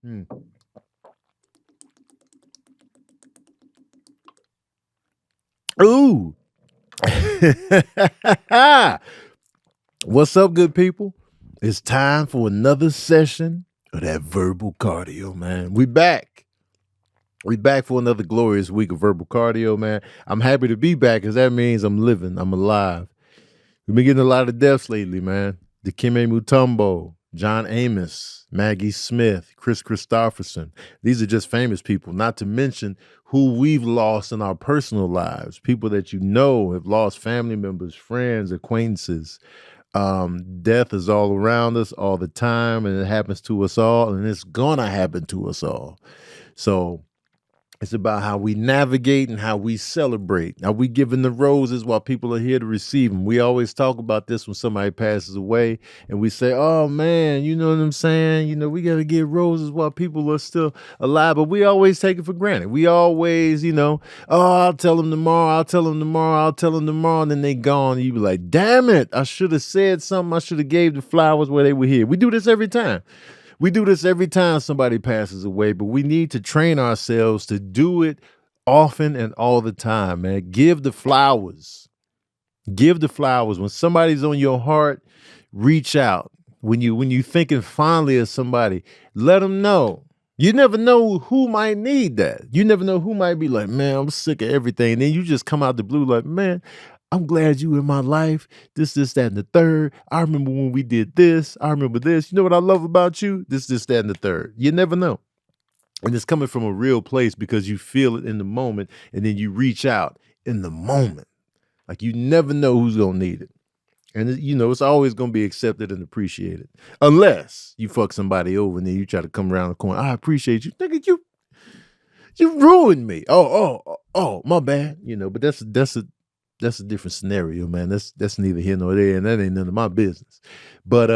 Mm. Ooh. What's up, good people? It's time for another session of that verbal cardio, man. We back. We back for another glorious week of verbal cardio, man. I'm happy to be back because that means I'm living. I'm alive. We've been getting a lot of deaths lately, man. Dikembe Mutombo, John Amos, Maggie Smith, Chris Christopherson. These are just famous people, not to mention who we've lost in our personal lives. People that you know have lost family members, friends, acquaintances. Death is all around us all the time, and it happens to us all, and it's gonna happen to us all. So it's about how we navigate and how we celebrate. Are we giving the roses while people are here to receive them? We always talk about this when somebody passes away, and we say, "Oh man, you know what I'm saying? You know, we got to give roses while people are still alive." But we always take it for granted. We always, "Oh, I'll tell them tomorrow. I'll tell them tomorrow. I'll tell them tomorrow," and then they gone. And you be like, "Damn it! I should have said something. I should have gave the flowers where they were here." We do this every time. We do this every time somebody passes away, but we need to train ourselves to do it often and all the time, man. Give the flowers. Give the flowers. When somebody's on your heart, reach out. When you thinking fondly of somebody, let them know. You never know who might need that. You never know who might be like, "Man, I'm sick of everything." And then you just come out the blue like, "Man, I'm glad you in my life. This, that, and the third. I remember when we did this. I remember this. You know what I love about you? This, that, and the third." You never know. And it's coming from a real place because you feel it in the moment and then you reach out in the moment. Like you never know who's going to need it. And it's always going to be accepted and appreciated. Unless you fuck somebody over and then you try to come around the corner. "I appreciate you." Nigga, you ruined me. Oh, my bad. But that's a different scenario, man. That's neither here nor there, and that ain't none of my business. But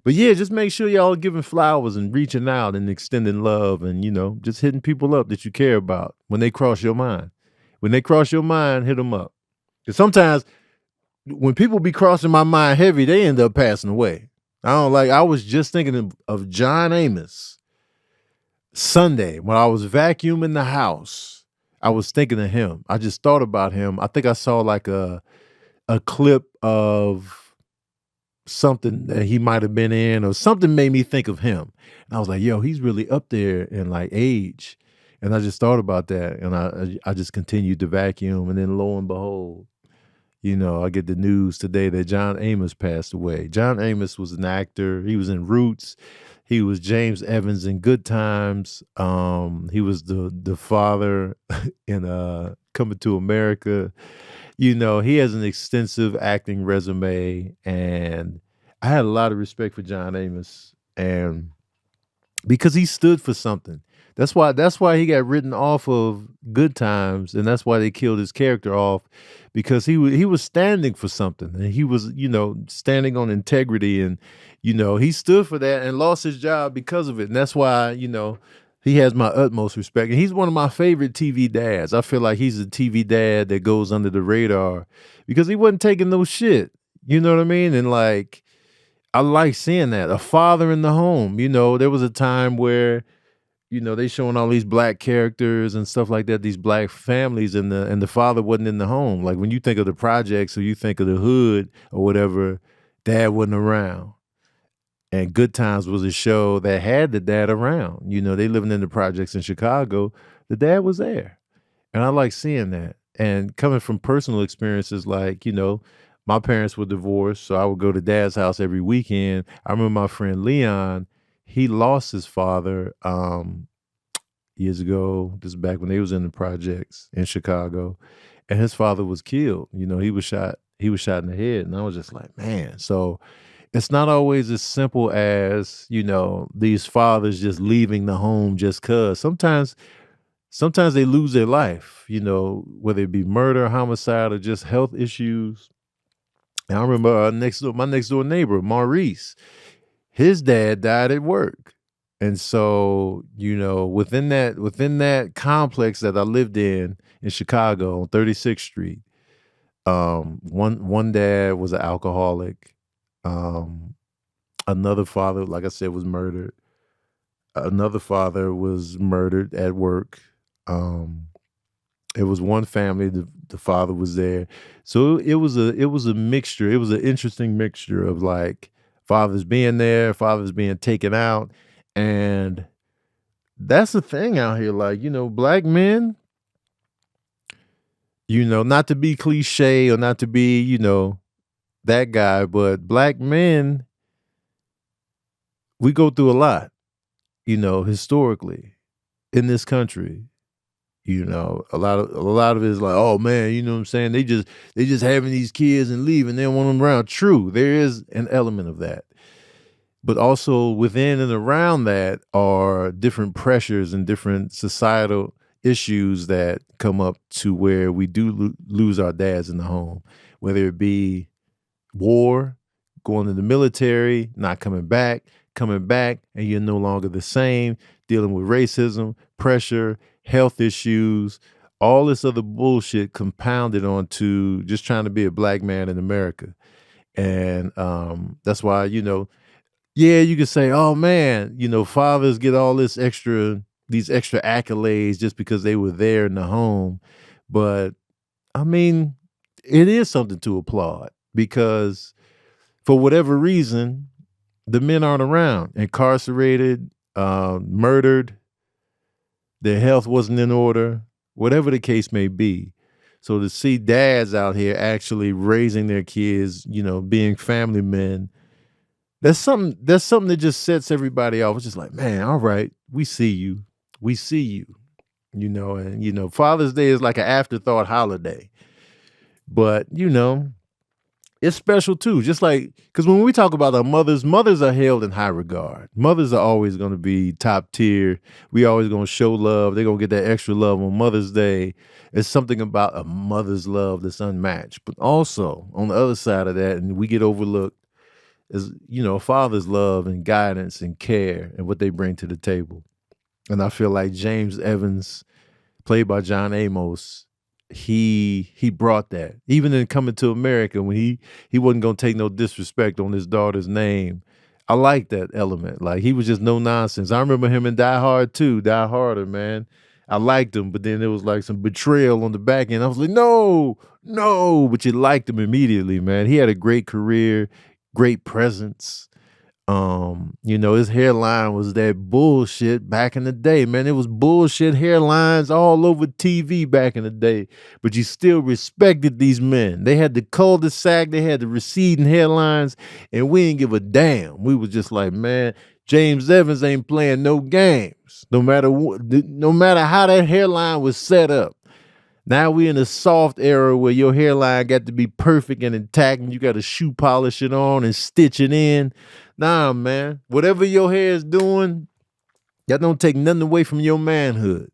yeah, just make sure y'all are giving flowers and reaching out and extending love and just hitting people up that you care about when they cross your mind. When they cross your mind, hit them up. Because sometimes when people be crossing my mind heavy, they end up passing away. I was just thinking of John Amos Sunday when I was vacuuming the house. I was thinking of him. I just thought about him. I think I saw like a clip of something that he might have been in, or something made me think of him. And I was like, "Yo, he's really up there in like age." And I just thought about that, and I just continued to vacuum, and then lo and behold, I get the news today that John Amos passed away. John Amos was an actor. He was in Roots. He was James Evans in Good Times. He was the father in Coming to America. He has an extensive acting resume, and I had a lot of respect for John Amos, and because he stood for something. That's why he got written off of Good Times, and that's why they killed his character off, because he was standing for something, and he was standing on integrity, and he stood for that and lost his job because of it, and that's why he has my utmost respect, and he's one of my favorite TV dads. I feel like he's a TV dad that goes under the radar because he wasn't taking no shit. You know what I mean? And like I like seeing that. A father in the home. There was a time where, they showing all these black characters and stuff like that, these black families, and the father wasn't in the home. Like when you think of the projects or you think of the hood or whatever, dad wasn't around. And Good Times was a show that had the dad around. They living in the projects in Chicago. The dad was there. And I like seeing that. And coming from personal experiences, like, my parents were divorced, so I would go to dad's house every weekend. I remember my friend Leon, he lost his father years ago. This is back when they was in the projects in Chicago. And his father was killed. He was shot in the head. And I was just like, man. So it's not always as simple as, these fathers just leaving the home just cause. Sometimes they lose their life, whether it be murder, homicide, or just health issues. And I remember my next door neighbor, Maurice, his dad died at work. And so, within that complex that I lived in Chicago on 36th Street, one dad was an alcoholic. Another father, like I said, was murdered. Another father was murdered at work. It was one family. The father was there, so it was a mixture. It was an interesting mixture of like fathers being there, fathers being taken out, and that's the thing out here. Like black men. Not to be cliche or not to be that guy, but black men, we go through a lot. Historically in this country. A lot of it is like, oh man, you know what I'm saying? They just having these kids and leaving. They don't want them around. True, there is an element of that. But also within and around that are different pressures and different societal issues that come up to where we do lose our dads in the home, whether it be war, going to the military, not coming back, and you're no longer the same, dealing with racism, pressure, health issues, all this other bullshit compounded onto just trying to be a black man in America. And that's why, yeah, you could say, oh man, fathers get all these extra accolades just because they were there in the home. But I mean, it is something to applaud because for whatever reason, the men aren't around, incarcerated, murdered, their health wasn't in order, whatever the case may be. So to see dads out here actually raising their kids, being family men, that's something that just sets everybody off. It's just like, man, all right, we see you. We see you. And Father's Day is like an afterthought holiday. But, it's special too. Just like, because when we talk about our mothers are held in high regard. Mothers are always going to be top tier. We always going to show love. They're going to get that extra love on Mother's Day. It's something about a mother's love that's unmatched. But also on the other side of that, and we get overlooked, is, a father's love and guidance and care and what they bring to the table. And I feel like James Evans, played by John Amos, he brought that. Even in Coming to America, when he wasn't gonna take no disrespect on his daughter's name. I like that element. Like, he was just no nonsense. I remember him in Die Hard too, Die Harder, man. I liked him, but then there was like some betrayal on the back end. I was like, no, but you liked him immediately, man. He had a great career, great presence. His hairline was that bullshit back in the day, man. It was bullshit hairlines all over TV back in the day, but you still respected these men. They had the cul-de-sac, they had the receding hairlines, and we didn't give a damn. We was just like, man, James Evans ain't playing no games, no matter how that hairline was set up. Now we in a soft era where your hairline got to be perfect and intact and you got to shoe polish it on and stitch it in. Nah, man. Whatever your hair is doing, that don't take nothing away from your manhood.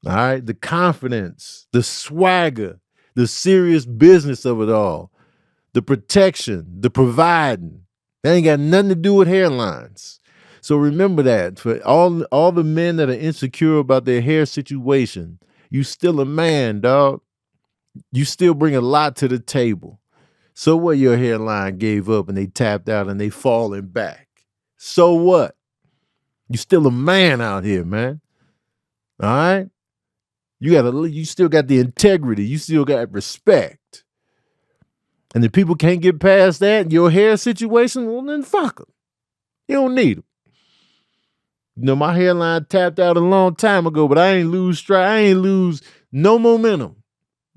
All right? The confidence, the swagger, the serious business of it all, the protection, the providing. That ain't got nothing to do with hairlines. So remember that. For all the men that are insecure about their hair situation, you still a man, dog. You still bring a lot to the table. So what your hairline gave up and they tapped out and they falling back? So what? You still a man out here, man. All right? You still got the integrity. You still got respect. And if people can't get past that, your hair situation, well then fuck them. You don't need them. My hairline tapped out a long time ago, but I ain't lose no momentum.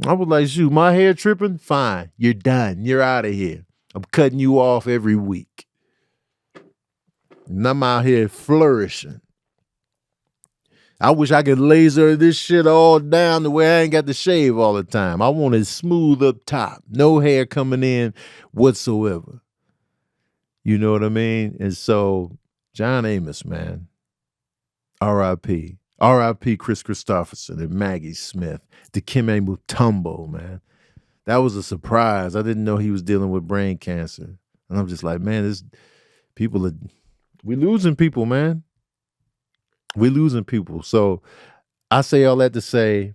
I was like, shoot, my hair tripping? Fine. You're done. You're out of here. I'm cutting you off every week. And I'm out here flourishing. I wish I could laser this shit all down the way I ain't got to shave all the time. I want it smooth up top. No hair coming in whatsoever. You know what I mean? And so, John Amos, man. R.I.P. R.I.P. Chris Christopherson and Maggie Smith. Dikembe Mutombo, man. That was a surprise. I didn't know he was dealing with brain cancer. And I'm just like, man, we losing people, man. We losing people. So I say all that to say,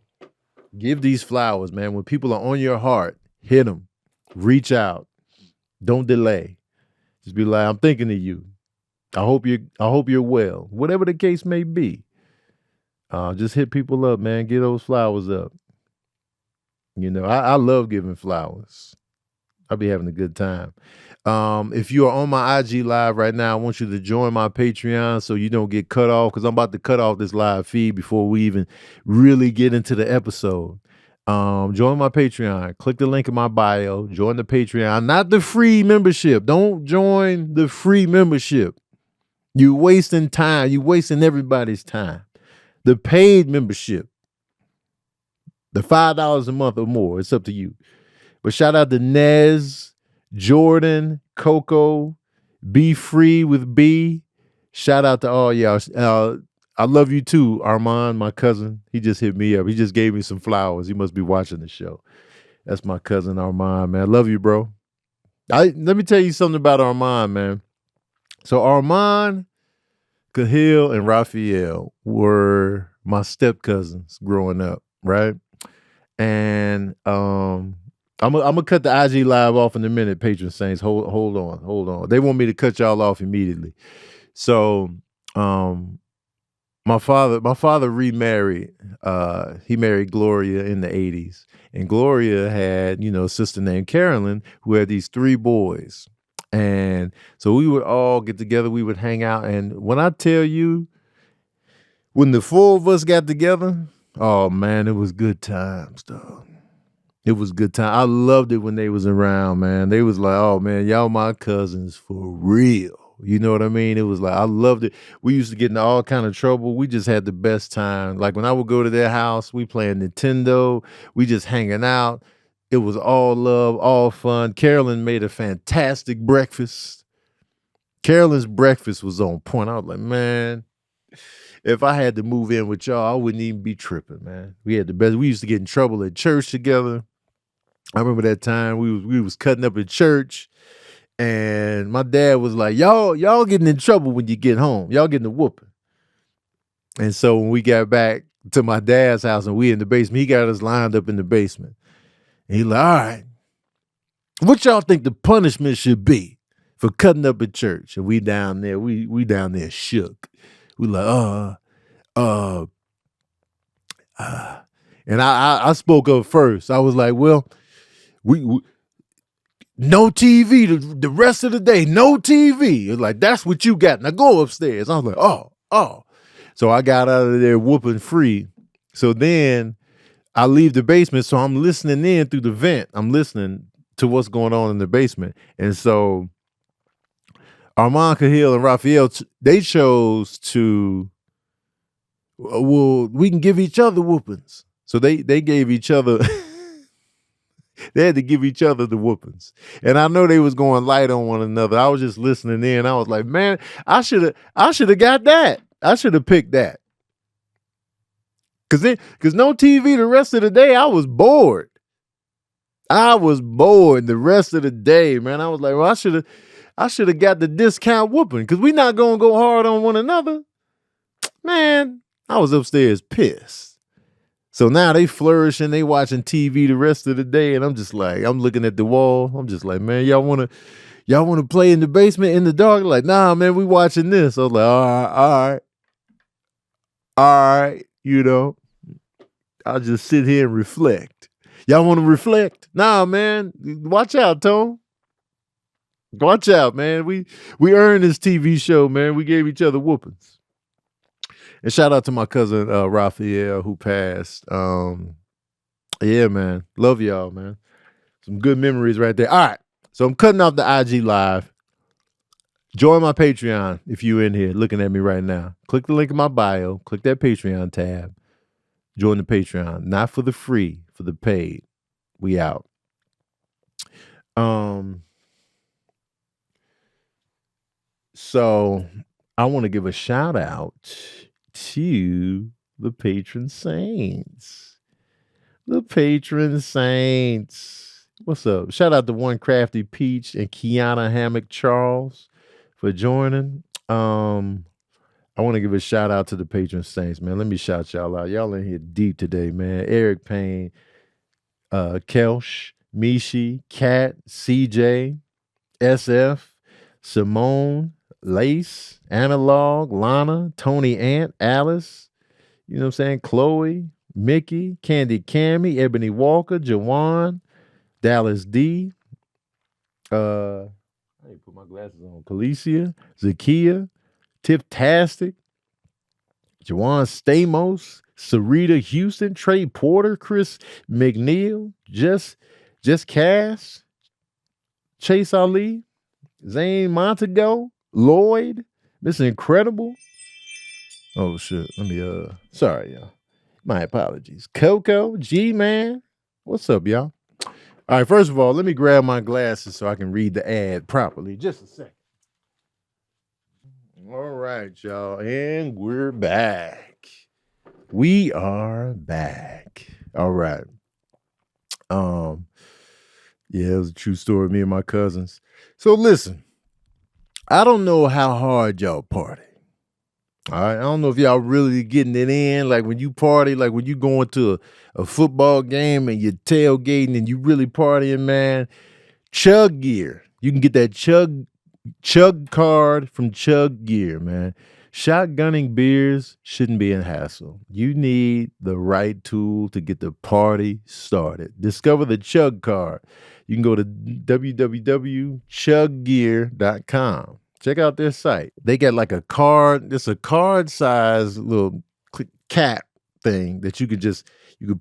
give these flowers, man. When people are on your heart, hit them. Reach out. Don't delay. Just be like, I'm thinking of you. I hope you're well. Whatever the case may be. Just hit people up, man. Get those flowers up. I love giving flowers. I'll be having a good time. If you are on my IG live right now, I want you to join my Patreon so you don't get cut off, because I'm about to cut off this live feed before we even really get into the episode. Join my Patreon. Click the link in my bio. Join the Patreon, not the free membership. Don't join the free membership. You wasting time. You wasting everybody's time. The paid membership, the $5 a month or more. It's up to you. But shout out to Nez, Jordan, Coco, Be Free with B. Shout out to all y'all. I love you too, Armand, my cousin. He just hit me up. He just gave me some flowers. He must be watching the show. That's my cousin Armand, man. I love you, bro. Let me tell you something about Armand, man. So Armand, Kahil, and Raphael were my step cousins growing up, right? And I'm gonna cut the IG live off in a minute, patron saints. Hold on. They want me to cut y'all off immediately. So my father remarried. He married Gloria in the 80s. And Gloria had, a sister named Carolyn who had these 3 boys. And so we would all get together, we would hang out. And when I tell you, when the 4 of us got together, oh man, it was good times, dog. It was good time. I loved it when they was around, man. They was like, oh man, y'all my cousins for real. You know what I mean? It was like, I loved it. We used to get into all kind of trouble. We just had the best time. Like when I would go to their house, we playing Nintendo. We just hanging out. It was all love, all fun. Carolyn made a fantastic breakfast. Carolyn's breakfast was on point. I was like, man, if I had to move in with y'all, I wouldn't even be tripping, man. We had the best. We used to get in trouble at church together. I remember that time we was cutting up at church, and my dad was like, y'all getting in trouble when you get home. Y'all getting a whooping. And so when we got back to my dad's house and we in the basement, he got us lined up in the basement. And he like, all right, what y'all think the punishment should be for cutting up at church? And we down there, we down there shook. We like, and I spoke up first. I was like, well, we no TV the rest of the day, no TV. It's like, that's what you got. Now go upstairs. I was like, oh. So I got out of there whooping free. So then I leave the basement. So I'm listening in through the vent. I'm listening to what's going on in the basement. And so Armand, Kahil, and Raphael, they chose to, well, we can give each other whoopings. So they gave each other, they had to give each other the whoopings. And I know they was going light on one another. I was just listening in. I was like, man, I should have got that. I should have picked that. Cause no TV the rest of the day. I was bored. The rest of the day, man. I was like, well, I should have got the discount whooping, because we not gonna go hard on one another. Man, I was upstairs pissed. So now they flourishing, they watching TV the rest of the day, and I'm just like, I'm looking at the wall. I'm just like, man, y'all wanna play in the basement in the dark? Like, nah, man, we watching this. I was like, all right, I'll just sit here and reflect. Y'all want to reflect? Nah, man, watch out, Tone. Watch out, man. We earned this TV show, man. We gave each other whoopings. And shout out to my cousin Raphael, who passed. Yeah, man. Love y'all, man. Some good memories right there. All right. So I'm cutting off the IG live. Join my Patreon if you in here looking at me right now. Click the link in my bio. Click that Patreon tab. Join the Patreon. Not for the free, for the paid. We out. So I want to give a shout out to the patron saints. The patron saints. What's up? Shout out to One Crafty Peach and Kiana Hammock Charles for joining. I want to give a shout out to the patron saints, man. Let me shout y'all out. Y'all in here deep today, man. Eric Payne, Kelsh, Mishi, Kat, CJ, SF, Simone, Lace, Analog, Lana, Tony Ant, Alice, you know what I'm saying? Chloe, Mickey, Candy Cammy, Ebony Walker, Jawan, Dallas D, I need to put my glasses on. Calicia, Zakia, Tiff Tastic, Jawan Stamos, Sarita Houston, Trey Porter, Chris McNeil, Just Cass, Chase Ali, Zane Montego, Lloyd, Miss Incredible. Oh shit. Let me sorry, y'all. My apologies. Coco, G-Man. What's up, y'all? All right, first of all, let me grab my glasses so I can read the ad properly. Just a second. All right, y'all. And we're back. We are back. All right. Yeah, it was a true story of me and my cousins. So listen, I don't know how hard y'all party. All right. I don't know if y'all really getting it in. Like when you party, like when you going to a football game and you're tailgating and you really partying, man. Chug Gear. You can get that chug card from Chug Gear, man. Shotgunning beers shouldn't be a hassle. You need the right tool to get the party started. Discover the Chug card. You can go to www.chuggear.com. Check out their site. They got like a card. It's a card size little cap thing that you could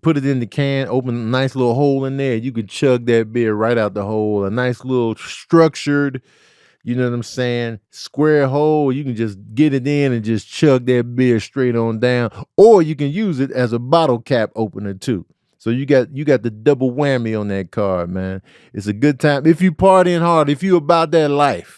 put it in the can, open a nice little hole in there. You could chug that beer right out the hole. A nice little structured, you know what I'm saying, square hole. You can just get it in and just chug that beer straight on down. Or you can use it as a bottle cap opener too. So you got the double whammy on that card, man. It's a good time. If you partying hard, if you about that life.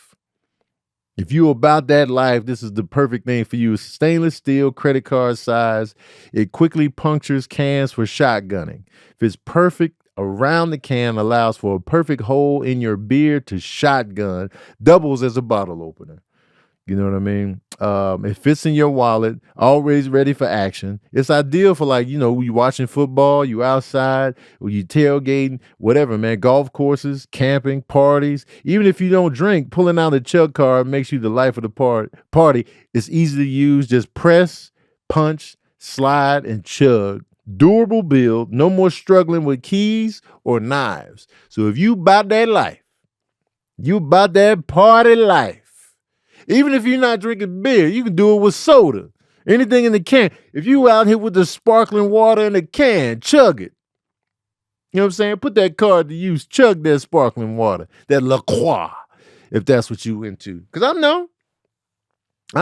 If you about that life, this is the perfect thing for you. It's stainless steel, credit card size. It quickly punctures cans for shotgunning. If it's perfect around the can, allows for a perfect hole in your beer to shotgun, doubles as a bottle opener. You know what I mean? It fits in your wallet, always ready for action. It's ideal for you watching football, you outside, or you tailgating, whatever, man. Golf courses, camping, parties. Even if you don't drink, pulling out a chug card makes you the life of the party. It's easy to use. Just press, punch, slide, and chug. Durable build. No more struggling with keys or knives. So if you about that life, you about that party life. Even if you're not drinking beer, you can do it with soda. Anything in the can. If you out here with the sparkling water in the can, chug it. You know what I'm saying? Put that card to use. Chug that sparkling water. That La Croix, if that's what you into. Because I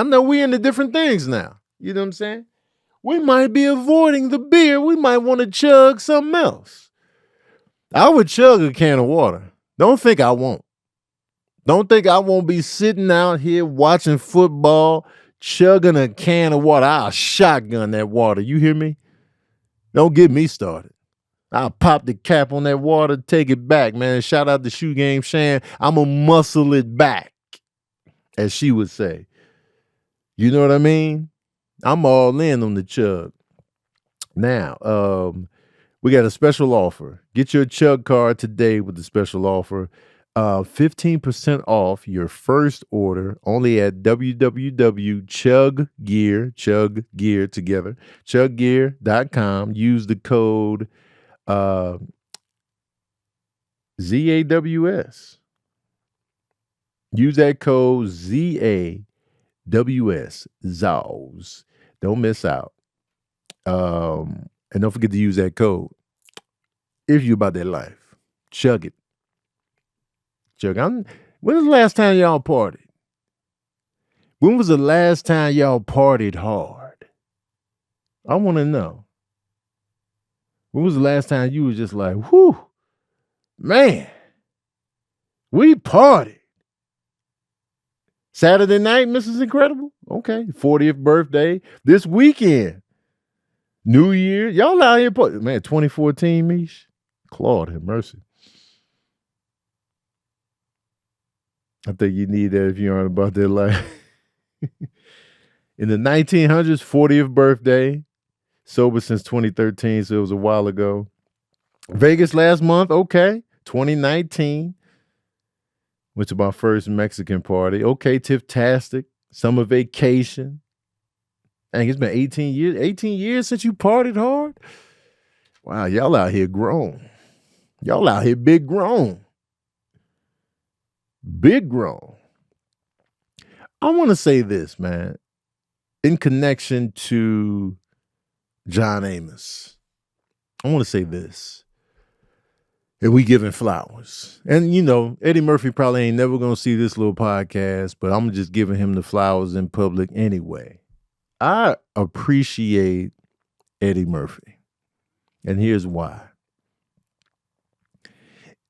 know we into different things now. You know what I'm saying? We might be avoiding the beer. We might want to chug something else. I would chug a can of water. Don't think I won't. Don't think I won't be sitting out here watching football, chugging a can of water. I'll shotgun that water. You hear me? Don't get me started. I'll pop the cap on that water, take it back, man. Shout out to Shoe Game Shan. I'm going to muscle it back, as she would say. You know what I mean? I'm all in on the chug. Now, we got a special offer. Get your chug card today with the special offer. 15% off your first order only at www.chuggear, chug gear together, chuggear.com. Use the code ZAWS. Use that code ZAWS, ZAWS. Don't miss out. And don't forget to use that code if you about that life. Chug it. When was the last time y'all partied? When was the last time y'all partied hard? I want to know. When was the last time you was just like, whew, man, we partied? Saturday night, Mrs. Incredible? Okay, 40th birthday. This weekend. New Year. Y'all out here partying. Man, 2014, Mish. Claude, have mercy. I think you need that if you aren't about that life. In the 1900s, 40th birthday. Sober since 2013, so it was a while ago. Vegas last month, okay. 2019. Went to my first Mexican party. Okay, Tiftastic, summer vacation. Dang, it's been 18 years. 18 years since you partied hard? Wow, y'all out here grown. Y'all out here big grown. Big grown. I want to say this, man, in connection to John Amos. I want to say this. And we giving flowers. And, you know, Eddie Murphy probably ain't never going to see this little podcast, but I'm just giving him the flowers in public anyway. I appreciate Eddie Murphy. And here's why.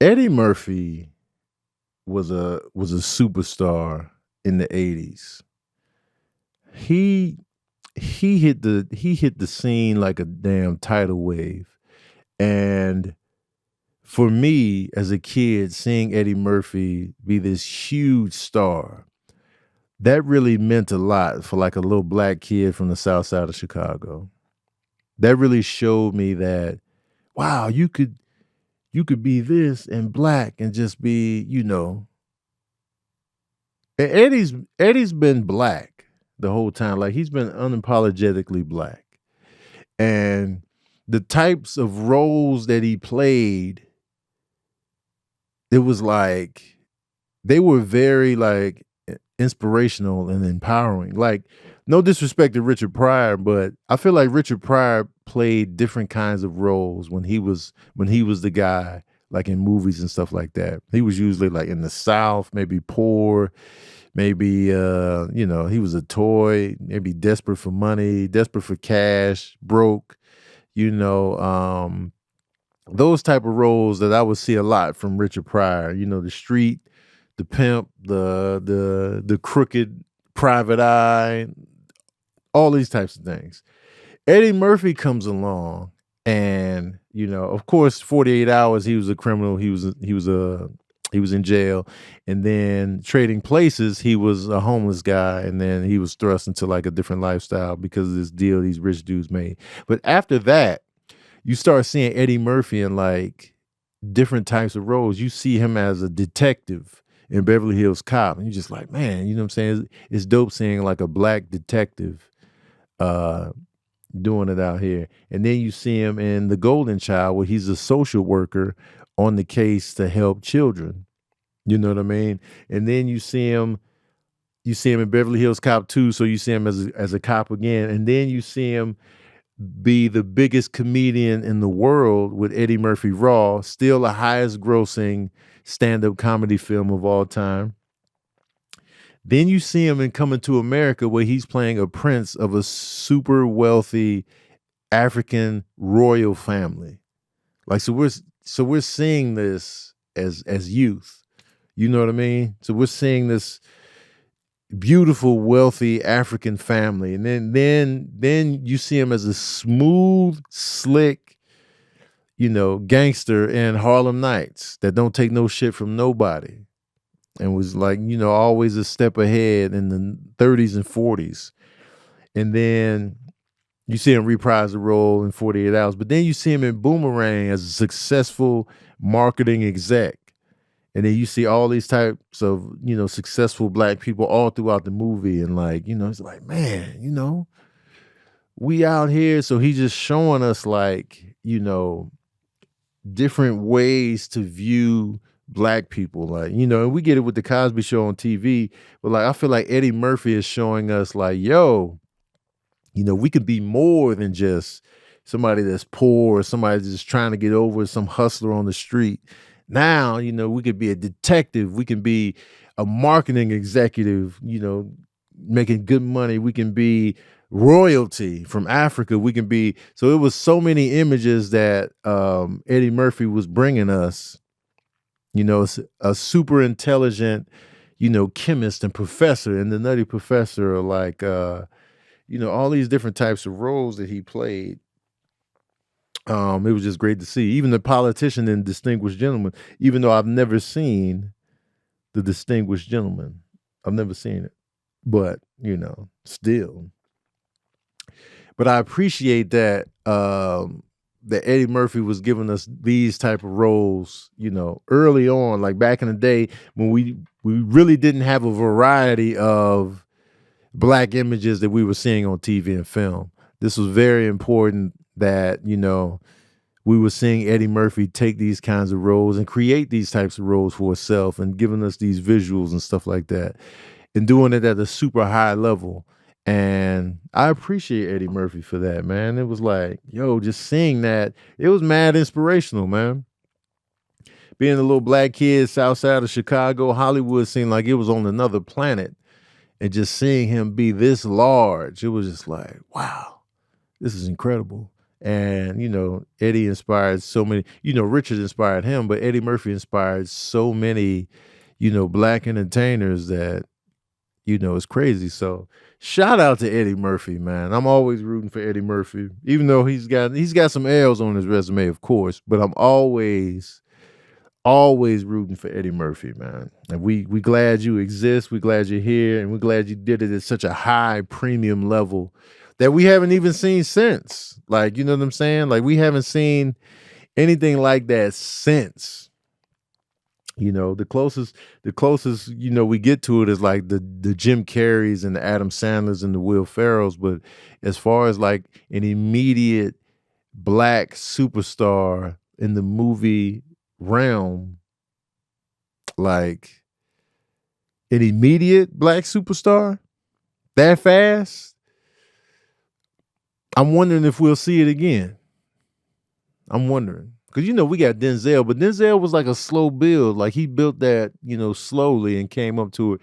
Eddie Murphy was a superstar in the 80s. He hit the scene like a damn tidal wave. And for me, as a kid, seeing Eddie Murphy be this huge star, that really meant a lot for like a little black kid from the south side of Chicago. That really showed me that, wow, you could be this and black and just be, you know. And Eddie's been black the whole time. Like, he's been unapologetically black. And the types of roles that he played, it was like they were very like inspirational and empowering. Like, no disrespect to Richard Pryor, but I feel like Richard Pryor played different kinds of roles when he was the guy, like in movies and stuff like that. He was usually like in the South, maybe poor, maybe you know, he was a toy, maybe desperate for money, desperate for cash, broke, you know, those type of roles that I would see a lot from Richard Pryor. You know, the street, the pimp, the crooked private eye, all these types of things. Eddie Murphy comes along, and you know, of course, 48 Hours, he was a criminal. He was in jail, and then Trading Places, he was a homeless guy, and then he was thrust into like a different lifestyle because of this deal these rich dudes made. But after that, you start seeing Eddie Murphy in like different types of roles. You see him as a detective in Beverly Hills Cop, and you're just like, man, you know what I'm saying? It's dope seeing like a black detective doing it out here. And then you see him in The Golden Child, where he's a social worker on the case to help children. You know what I mean? And then you see him in Beverly Hills Cop 2, so you see him as a cop again. And then you see him be the biggest comedian in the world with Eddie Murphy Raw, still the highest grossing stand-up comedy film of all time. Then you see him in Coming to America, where he's playing a prince of a super wealthy African royal family. Like, so we're seeing this as youth. You know what I mean? So we're seeing this beautiful, wealthy African family. And then you see him as a smooth, slick, you know, gangster in Harlem Nights that don't take no shit from nobody. And was like, you know, always a step ahead in the 30s and 40s. And then you see him reprise the role in 48 Hours. But then you see him in Boomerang as a successful marketing exec. And then you see all these types of, you know, successful black people all throughout the movie. And like, you know, it's like, man, you know, we out here. So he's just showing us like, you know, different ways to view black people. Like, you know, and we get it with the Cosby Show on TV. But like, I feel like Eddie Murphy is showing us like, yo, you know, we could be more than just somebody that's poor or somebody that's just trying to get over, some hustler on the street. Now, you know, we could be a detective. We can be a marketing executive, you know, making good money. We can be royalty from Africa. We can be, so it was so many images that Eddie Murphy was bringing us, you know, a super intelligent, you know, chemist and professor, and the Nutty Professor, or like, you know, all these different types of roles that he played. It was just great to see. Even the politician in Distinguished Gentleman, even though I've never seen The Distinguished Gentleman. I've never seen it. But, you know, still. But I appreciate that that Eddie Murphy was giving us these type of roles, early on, like back in the day when we really didn't have a variety of black images that we were seeing on TV and film. This was very important that, we were seeing Eddie Murphy take these kinds of roles and create these types of roles for himself and giving us these visuals and stuff like that and doing it at a super high level. And I appreciate Eddie Murphy for that, man. It was like, just seeing that, it was mad inspirational, man. Being a little black kid south side of Chicago, Hollywood seemed like it was on another planet. And just seeing him be this large, it was just like, wow, this is incredible. And, Eddie inspired so many, Richard inspired him, but Eddie Murphy inspired so many, black entertainers that, it's crazy. So shout out to Eddie Murphy, man. I'm always rooting for Eddie Murphy, even though he's got some L's on his resume, of course, but I'm always rooting for Eddie Murphy, man. And we glad you exist. We're glad you're here. And we're glad you did it at such a high premium level that we haven't even seen since. Like, you know what I'm saying? Like, we haven't seen anything like that since. The closest, we get to it is like the Jim Carreys and the Adam Sandlers and the Will Ferrells. But as far as like an immediate black superstar in the movie realm, like an immediate black superstar that fast, I'm wondering if we'll see it again. I'm wondering. Because, we got Denzel, but Denzel was like a slow build. Like he built that, slowly and came up to it.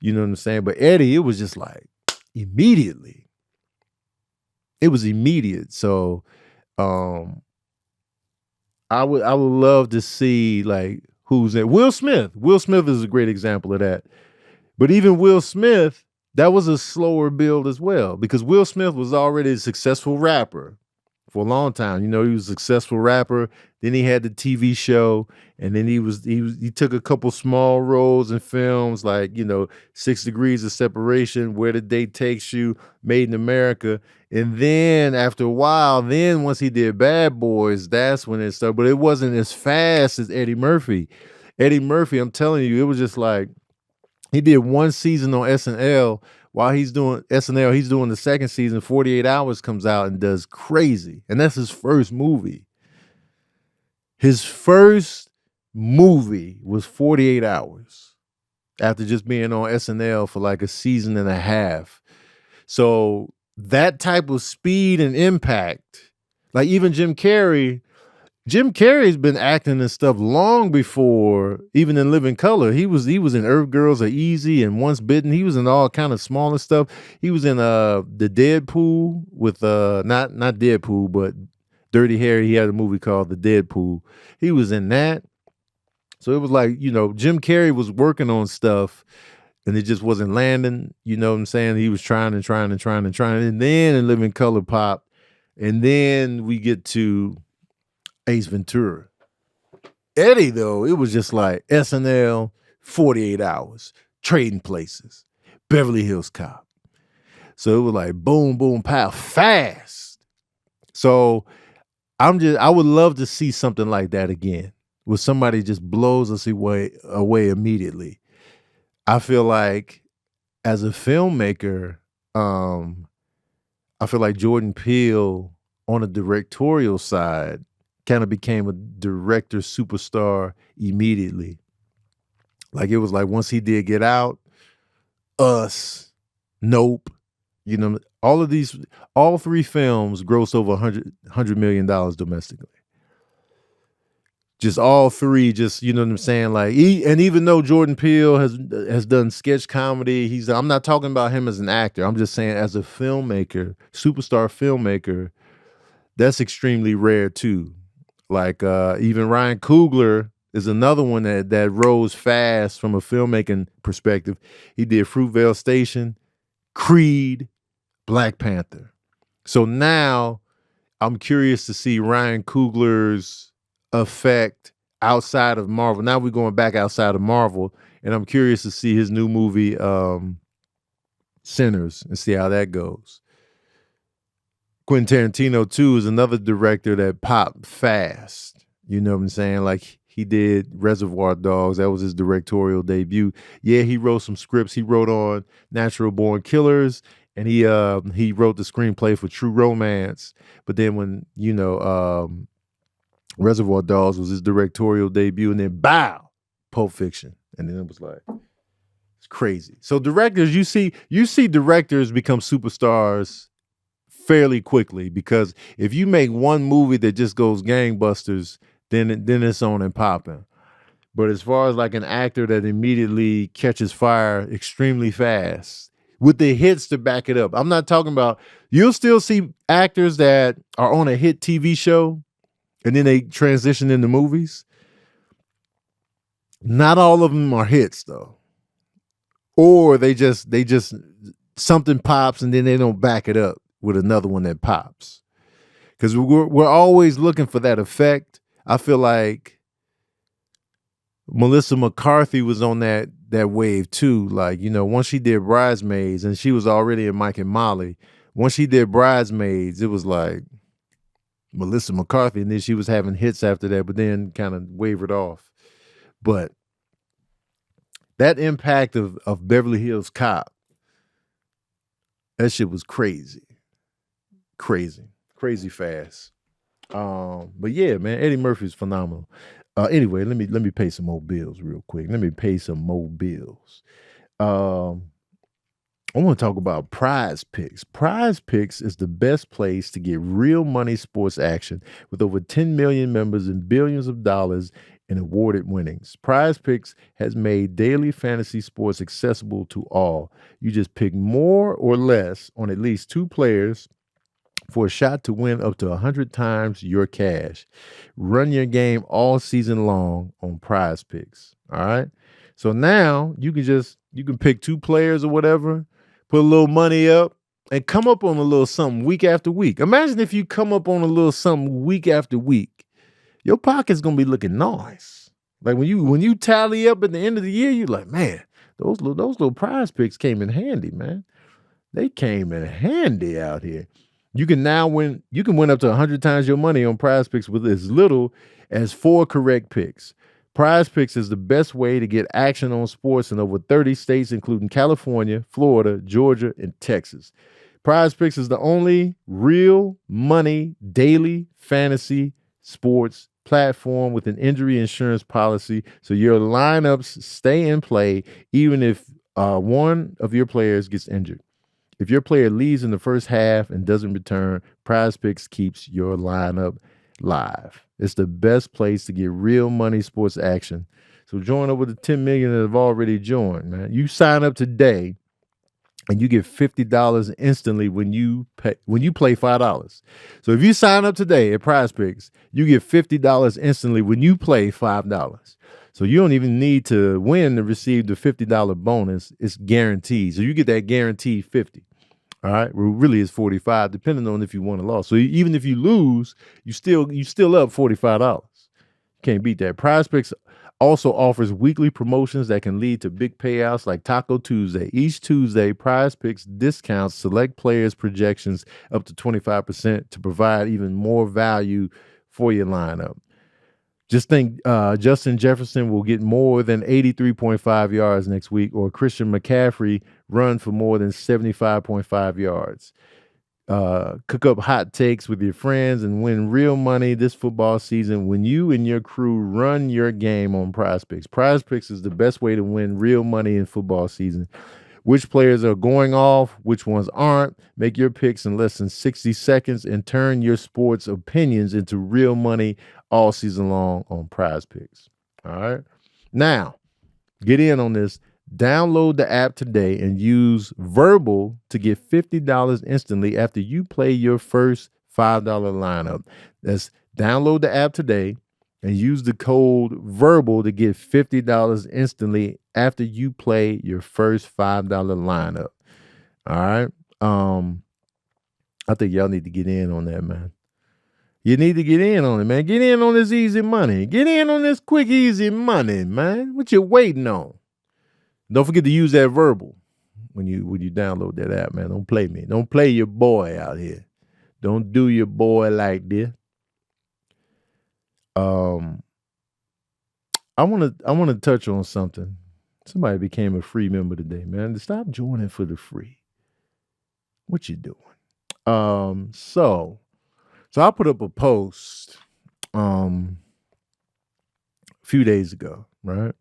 You know what I'm saying? But Eddie, it was just like immediately. It was immediate. So I would love to see like who's in. Will Smith. Will Smith is a great example of that. But even Will Smith, that was a slower build as well, because Will Smith was already a successful rapper for a long time. He was a successful rapper. Then he had the TV show, and then he took a couple small roles in films like, 6 Degrees of Separation, Where the Day Takes You, Made in America. And then after a while, once he did Bad Boys, that's when it started. But it wasn't as fast as Eddie Murphy. Eddie Murphy, I'm telling you, it was just like he did one season on SNL. While he's doing SNL, he's doing the second season. 48 Hours comes out and does crazy. And that's his first movie. His first movie was 48 Hours after just being on SNL for like a season and a half. So that type of speed and impact, like even Jim Carrey's been acting and stuff long before, even in Living Color. He was in Earth Girls Are Easy and Once Bitten. He was in all kind of smaller stuff. He was in the Deadpool with not Deadpool, but Dirty Harry. He had a movie called The Deadpool. He was in that. So it was like, Jim Carrey was working on stuff and it just wasn't landing. You know what I'm saying? He was trying. And then in Living Color popped. And then we get to Ace Ventura. Eddie, though, it was just like SNL, 48 Hours, Trading Places, Beverly Hills Cop. So it was like boom, boom, pow, fast. So I would love to see something like that again, where somebody just blows us away immediately. I feel like as a filmmaker, I feel like Jordan Peele on a directorial side kind of became a director superstar immediately. Like it was like once he did Get Out, Us, Nope, all three films grossed over $100 million domestically. Just all three, just, you know what I'm saying? Like, and even though Jordan Peele has done sketch comedy, I'm not talking about him as an actor. I'm just saying as a filmmaker, superstar filmmaker, that's extremely rare too. Like even Ryan Coogler is another one that rose fast from a filmmaking perspective. He did Fruitvale Station, Creed, Black Panther. So now I'm curious to see Ryan Coogler's effect outside of Marvel. Now we're going back outside of Marvel, and I'm curious to see his new movie, Sinners, and see how that goes. Quentin Tarantino too is another director that popped fast. You know what I'm saying? Like he did Reservoir Dogs. That was his directorial debut. Yeah, he wrote some scripts. He wrote on Natural Born Killers, and he wrote the screenplay for True Romance. But then when Reservoir Dogs was his directorial debut, and then bow, Pulp Fiction, and then it was like it's crazy. So directors, you see directors become superstars fairly quickly, because if you make one movie that just goes gangbusters, then it's on and popping. But as far as like an actor that immediately catches fire extremely fast with the hits to back it up, I'm not talking about, you'll still see actors that are on a hit TV show and then they transition into movies. Not all of them are hits though. Or they just something pops and then they don't back it up with another one that pops. Because we're always looking for that effect. I feel like Melissa McCarthy was on that wave too. Like, once she did Bridesmaids, and she was already in Mike and Molly. Once she did Bridesmaids, it was like Melissa McCarthy, and then she was having hits after that, but then kind of wavered off. But that impact of Beverly Hills Cop, that shit was crazy fast. But yeah, man, Eddie Murphy's phenomenal. Anyway, let me pay some more bills real quick. I want to talk about Prize Picks. Prize Picks is the best place to get real money sports action with over 10 million members and billions of dollars in awarded winnings. Prize Picks has made daily fantasy sports accessible to all. You just pick more or less on at least two players for a shot to win up to 100 times your cash. Run your game all season long on Prize Picks. All right. So now you can pick two players or whatever, put a little money up, and come up on a little something week after week. Imagine if you come up on a little something week after week. Your pocket's gonna be looking nice. Like when you tally up at the end of the year, you're like, man, those little Prize Picks came in handy, man. They came in handy out here. You can win up to 100 times your money on Prize Picks with as little as 4 correct picks. Prize Picks is the best way to get action on sports in over 30 states, including California, Florida, Georgia, and Texas. Prize Picks is the only real money daily fantasy sports platform with an injury insurance policy, so your lineups stay in play even if one of your players gets injured. If your player leaves in the first half and doesn't return, Prize Picks keeps your lineup live. It's the best place to get real money sports action. So join over the 10 million that have already joined, man. You sign up today and you get $50 instantly when you play $5. So if you sign up today at Prize Picks, you get $50 instantly when you play $5. So you don't even need to win to receive the $50 bonus. It's guaranteed. So you get that guaranteed 50. All right. Well, really it's 45, depending on if you won or lost. So even if you lose, you still up $45. You can't beat that. Prize Picks also offers weekly promotions that can lead to big payouts like Taco Tuesday. Each Tuesday, Prize Picks discounts select players' projections up to 25% to provide even more value for your lineup. Just think Justin Jefferson will get more than 83.5 yards next week, or Christian McCaffrey run for more than 75.5 yards. Cook up hot takes with your friends and win real money this football season when you and your crew run your game on Prize Picks. Prize Picks is the best way to win real money in football season. Which players are going off, which ones aren't. Make your picks in less than 60 seconds and turn your sports opinions into real money all season long on Prize Picks. All right. Now, get in on this. Download the app today and use Vertbal to get $50 instantly after you play your first $5 lineup. That's download the app today and use the code Vertbal to get $50 instantly after you play your first $5 lineup. All right. I think y'all need to get in on that, man. You need to get in on it, man. Get in on this easy money. Get in on this quick, easy money, man. What you waiting on? Don't forget to use that Vertbal when you download that app, man. Don't play me. Don't play your boy out here. Don't do your boy like this. I wanna touch on something. Somebody became a free member today, man. Stop joining for the free. What you doing? So I put up a post a few days ago, right?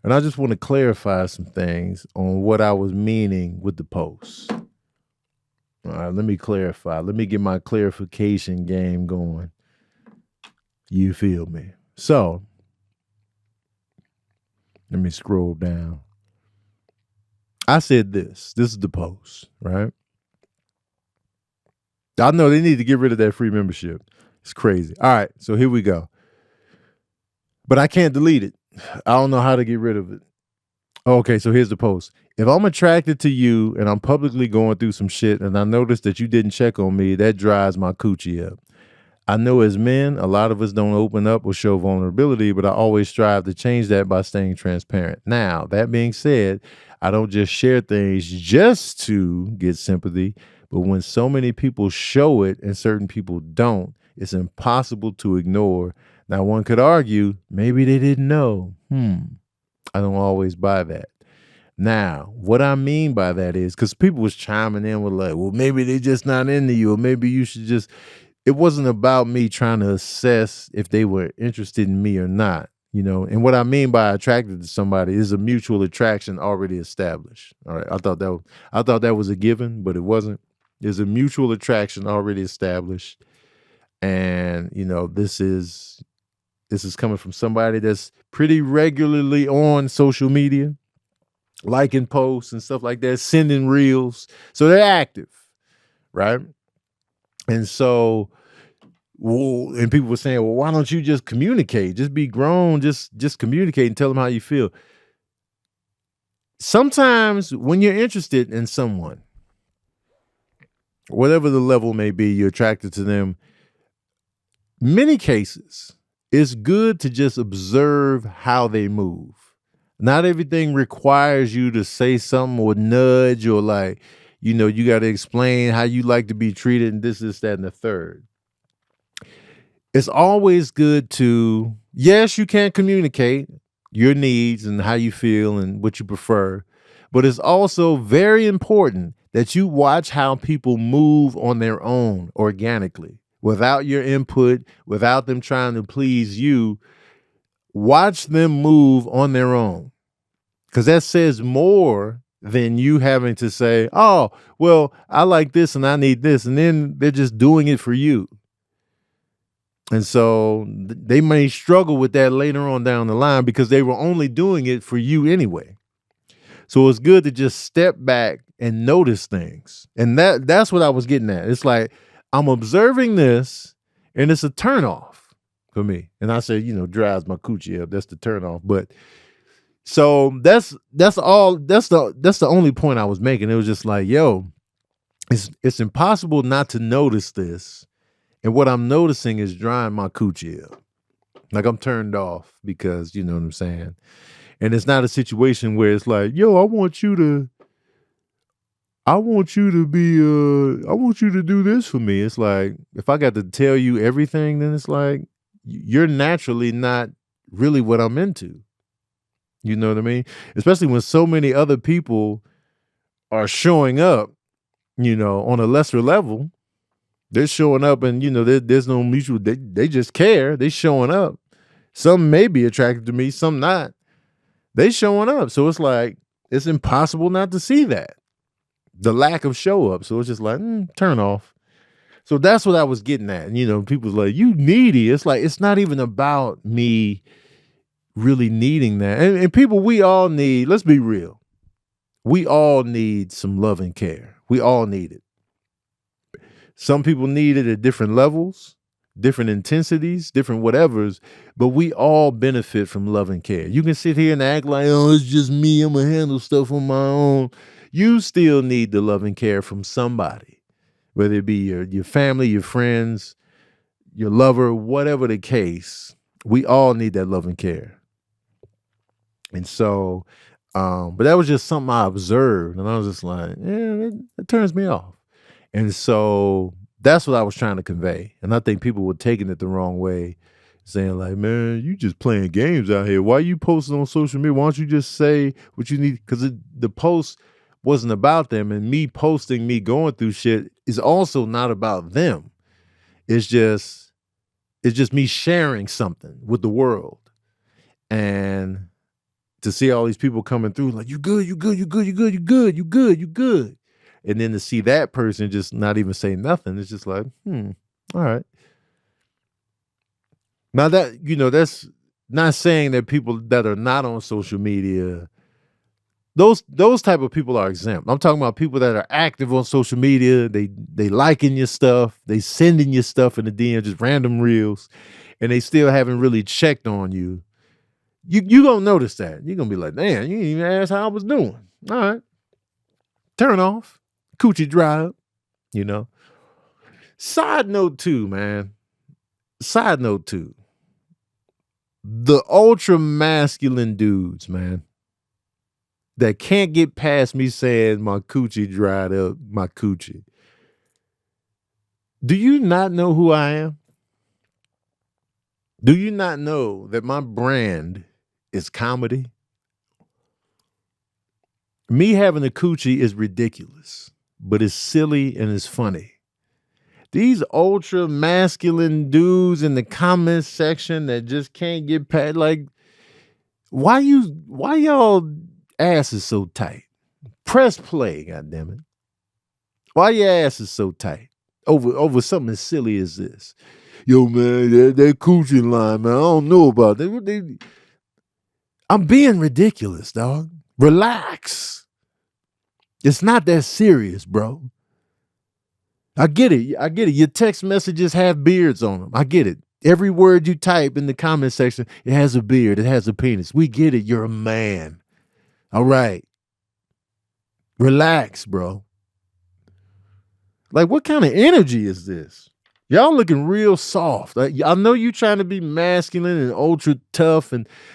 And I just want to clarify some things on what I was meaning with the post. All right, let me clarify. Let me get my clarification game going. You feel me? So let me scroll down. I said this. This is the post, right? I know they need to get rid of that free membership. It's crazy. All right, so here we go. But I can't delete it. I don't know how to get rid of it. Okay, so here's the post. If I'm attracted to you and I'm publicly going through some shit and I notice that you didn't check on me, that dries my coochie up. I know as men, a lot of us don't open up or show vulnerability, but I always strive to change that by staying transparent. Now, that being said, I don't just share things just to get sympathy, but when so many people show it and certain people don't, it's impossible to ignore. Now, one could argue, maybe they didn't know. I don't always buy that. Now, what I mean by that is, because people was chiming in with like, well, maybe they just not into you, or maybe you should just, it wasn't about me trying to assess if they were interested in me or not, you know. And what I mean by attracted to somebody is a mutual attraction already established. All right. I thought that was a given, but it wasn't. There's a mutual attraction already established. And, you know, this is coming from somebody that's pretty regularly on social media, liking posts and stuff like that, sending reels. So they're active, right? And so, well, and people were saying, well, why don't you just communicate? Just be grown, just communicate and tell them how you feel. Sometimes when you're interested in someone, whatever the level may be, you're attracted to them, many cases, it's good to just observe how they move. Not everything requires you to say something or nudge or like, you know, you got to explain how you like to be treated and this, that, and the third. It's always good to, yes, you can communicate your needs and how you feel and what you prefer, but it's also very important that you watch how people move on their own organically, without your input, without them trying to please you. Watch them move on their own, because that says more than you having to say, oh, well, I like this and I need this. And then they're just doing it for you. And so they may struggle with that later on down the line because they were only doing it for you anyway. So it's good to just step back and notice things. And that's what I was getting at. It's like, I'm observing this and it's a turnoff for me. And I said, you know, drives my coochie up. That's the turnoff. But so that's the only point I was making. It was just like, yo, it's impossible not to notice this. And what I'm noticing is drying my coochie up. Like I'm turned off because, you know what I'm saying? And it's not a situation where it's like, yo, I want you to do this for me. It's like, if I got to tell you everything, then it's like, you're naturally not really what I'm into. You know what I mean? Especially when so many other people are showing up, you know, on a lesser level. They're showing up and, you know, there's no mutual, they just care. They showing up. Some may be attracted to me, some not. They showing up. So it's like, it's impossible not to see that. The lack of show up. So it's just like, turn off. So that's what I was getting at. And, you know, people's like, you needy. It's like, it's not even about me really needing that. And people, we all need, let's be real. We all need some love and care. We all need it. Some people need it at different levels, different intensities, different whatevers, but we all benefit from love and care. You can sit here and act like, oh, it's just me, I'm gonna handle stuff on my own. You still need the love and care from somebody, whether it be your family, your friends, your lover, whatever the case. We all need that love and care. And so, but that was just something I observed, and I was just like, yeah, it turns me off. And so That's what I was trying to convey. And I think people were taking it the wrong way, saying like, man, you just playing games out here. Why you posting on social media? Why don't you just say what you need? Because the post wasn't about them. And me posting, me going through shit is also not about them. It's just me sharing something with the world. And to see all these people coming through like, you good, you good, you good, you good, you good, you good, you good. And then to see that person just not even say nothing, it's just like, all right. Now that, that's not saying that people that are not on social media, those type of people are exempt. I'm talking about people that are active on social media. They liking your stuff. They sending your stuff in the DM, just random reels, and they still haven't really checked on you. You gonna notice that. You're gonna be like, damn, you didn't even ask how I was doing. All right. Turn off. Coochie dry up, Side note too, man. Side note too. The ultra masculine dudes, man, that can't get past me saying my coochie dried up, my coochie. Do you not know who I am? Do you not know that my brand is comedy? Me having a coochie is ridiculous, but it's silly and it's funny. These ultra masculine dudes in the comment section that just can't get past, like, why y'all ass is so tight? Press play, goddammit. Why your ass is so tight over something as silly as this? Yo, man, that coochie line, man, I don't know about that. I'm being ridiculous, dog. Relax. It's not that serious, bro. I get it. Your text messages have beards on them. I get it. Every word you type in the comment section, it has a beard. It has a penis. We get it. You're a man. All right. Relax, bro. Like, what kind of energy is this? Y'all looking real soft. I know you trying to be masculine and ultra tough,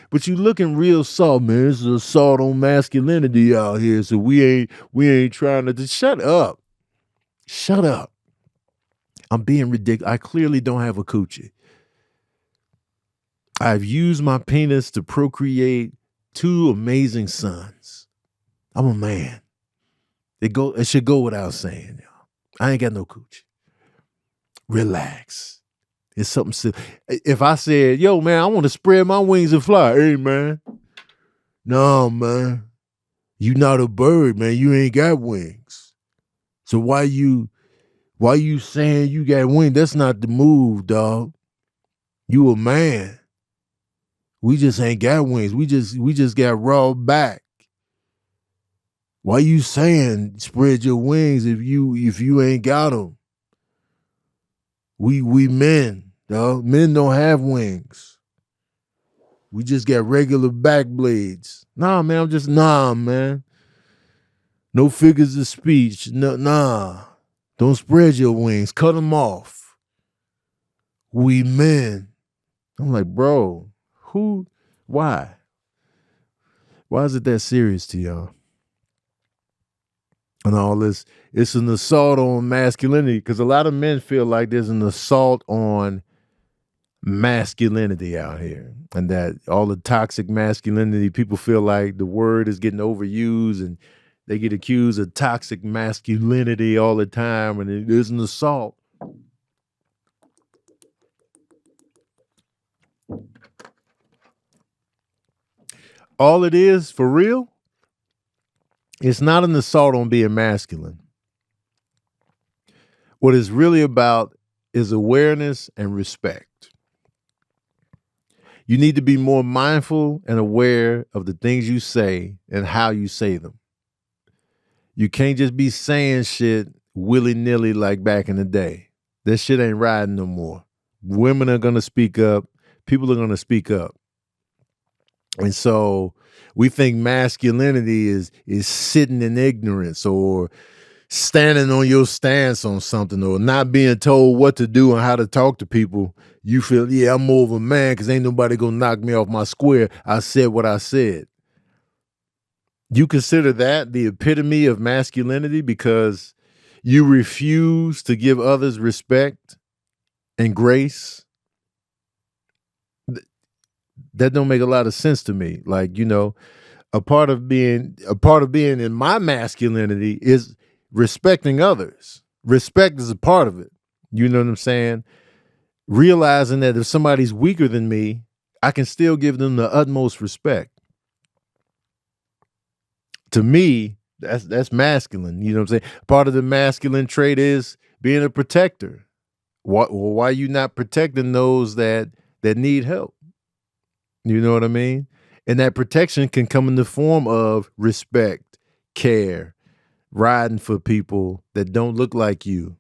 but you looking real soft, man. This is assault on masculinity out here. So we ain't trying to shut up. Shut up. I'm being ridiculous. I clearly don't have a coochie. I've used my penis to procreate 2 amazing sons. I'm a man. It should go without saying, y'all. I ain't got no coochie. Relax. It's something silly. If I said, yo, man, I want to spread my wings and fly. Hey, man. No, man. You not a bird, man. You ain't got wings. So why you saying you got wings? That's not the move, dog. You a man. We just ain't got wings. We just got raw back. Why you saying spread your wings if you ain't got them? We men, dog. Men don't have wings. We just got regular back blades. Nah, man. No figures of speech. Nah. Don't spread your wings. Cut them off. We men. I'm like, bro, why? Why is it that serious to y'all? And all this, it's an assault on masculinity, because a lot of men feel like there's an assault on masculinity out here, and that all the toxic masculinity, people feel like the word is getting overused and they get accused of toxic masculinity all the time, and it is an assault. All it is, for real, it's not an assault on being masculine. What it's really about is awareness and respect. You need to be more mindful and aware of the things you say and how you say them. You can't just be saying shit willy-nilly like back in the day. That shit ain't riding no more. Women are going to speak up. People are going to speak up. And so we think masculinity is sitting in ignorance or standing on your stance on something or not being told what to do and how to talk to people. You feel, yeah, I'm more of a man because ain't nobody going to knock me off my square. I said what I said. You consider that the epitome of masculinity because you refuse to give others respect and grace. That don't make a lot of sense to me. Like, a part of being in my masculinity is respecting others. Respect is a part of it. You know what I'm saying? Realizing that if somebody's weaker than me, I can still give them the utmost respect. To me, that's masculine. You know what I'm saying? Part of the masculine trait is being a protector. Why are you not protecting those that need help? You know what I mean? And that protection can come in the form of respect, care, riding for people that don't look like you,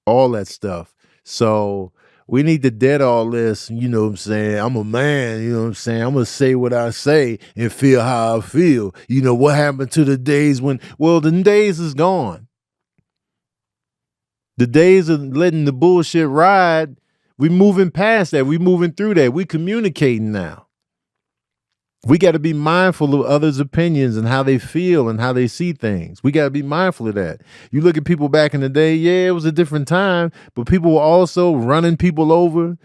all that stuff. So we need to dead all this, you know what I'm saying? I'm a man, you know what I'm saying? I'm going to say what I say and feel how I feel. You know, what happened to the days when, well, the days is gone. The days of letting the bullshit ride, we moving past that. We moving through that. We communicating now. We got to be mindful of others' opinions and how they feel and how they see things. We got to be mindful of that. You look at people back in the day, yeah, it was a different time, but people were also running people over,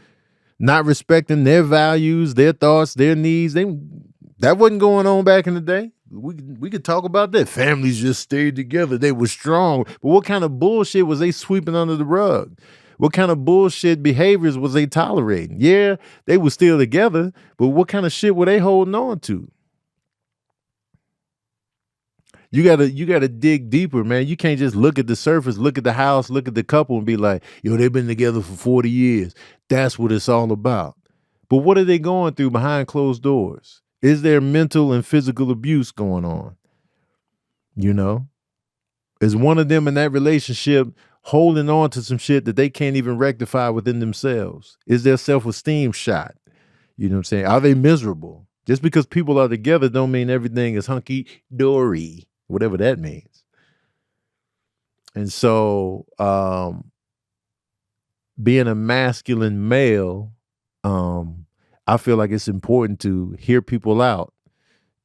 not respecting their values, their thoughts, their needs. That wasn't going on back in the day. We could talk about that. Families just stayed together. They were strong. But what kind of bullshit was they sweeping under the rug? What kind of bullshit behaviors was they tolerating? Yeah, they were still together, but what kind of shit were they holding on to? You gotta dig deeper, man. You can't just look at the surface, look at the house, look at the couple and be like, yo, they've been together for 40 years. That's what it's all about. But what are they going through behind closed doors? Is there mental and physical abuse going on? You know? Is one of them in that relationship holding on to some shit that they can't even rectify within themselves? Is their self-esteem shot? You know what I'm saying? Are they miserable? Just because people are together don't mean everything is hunky-dory, whatever that means. And so being a masculine male, I feel like it's important to hear people out,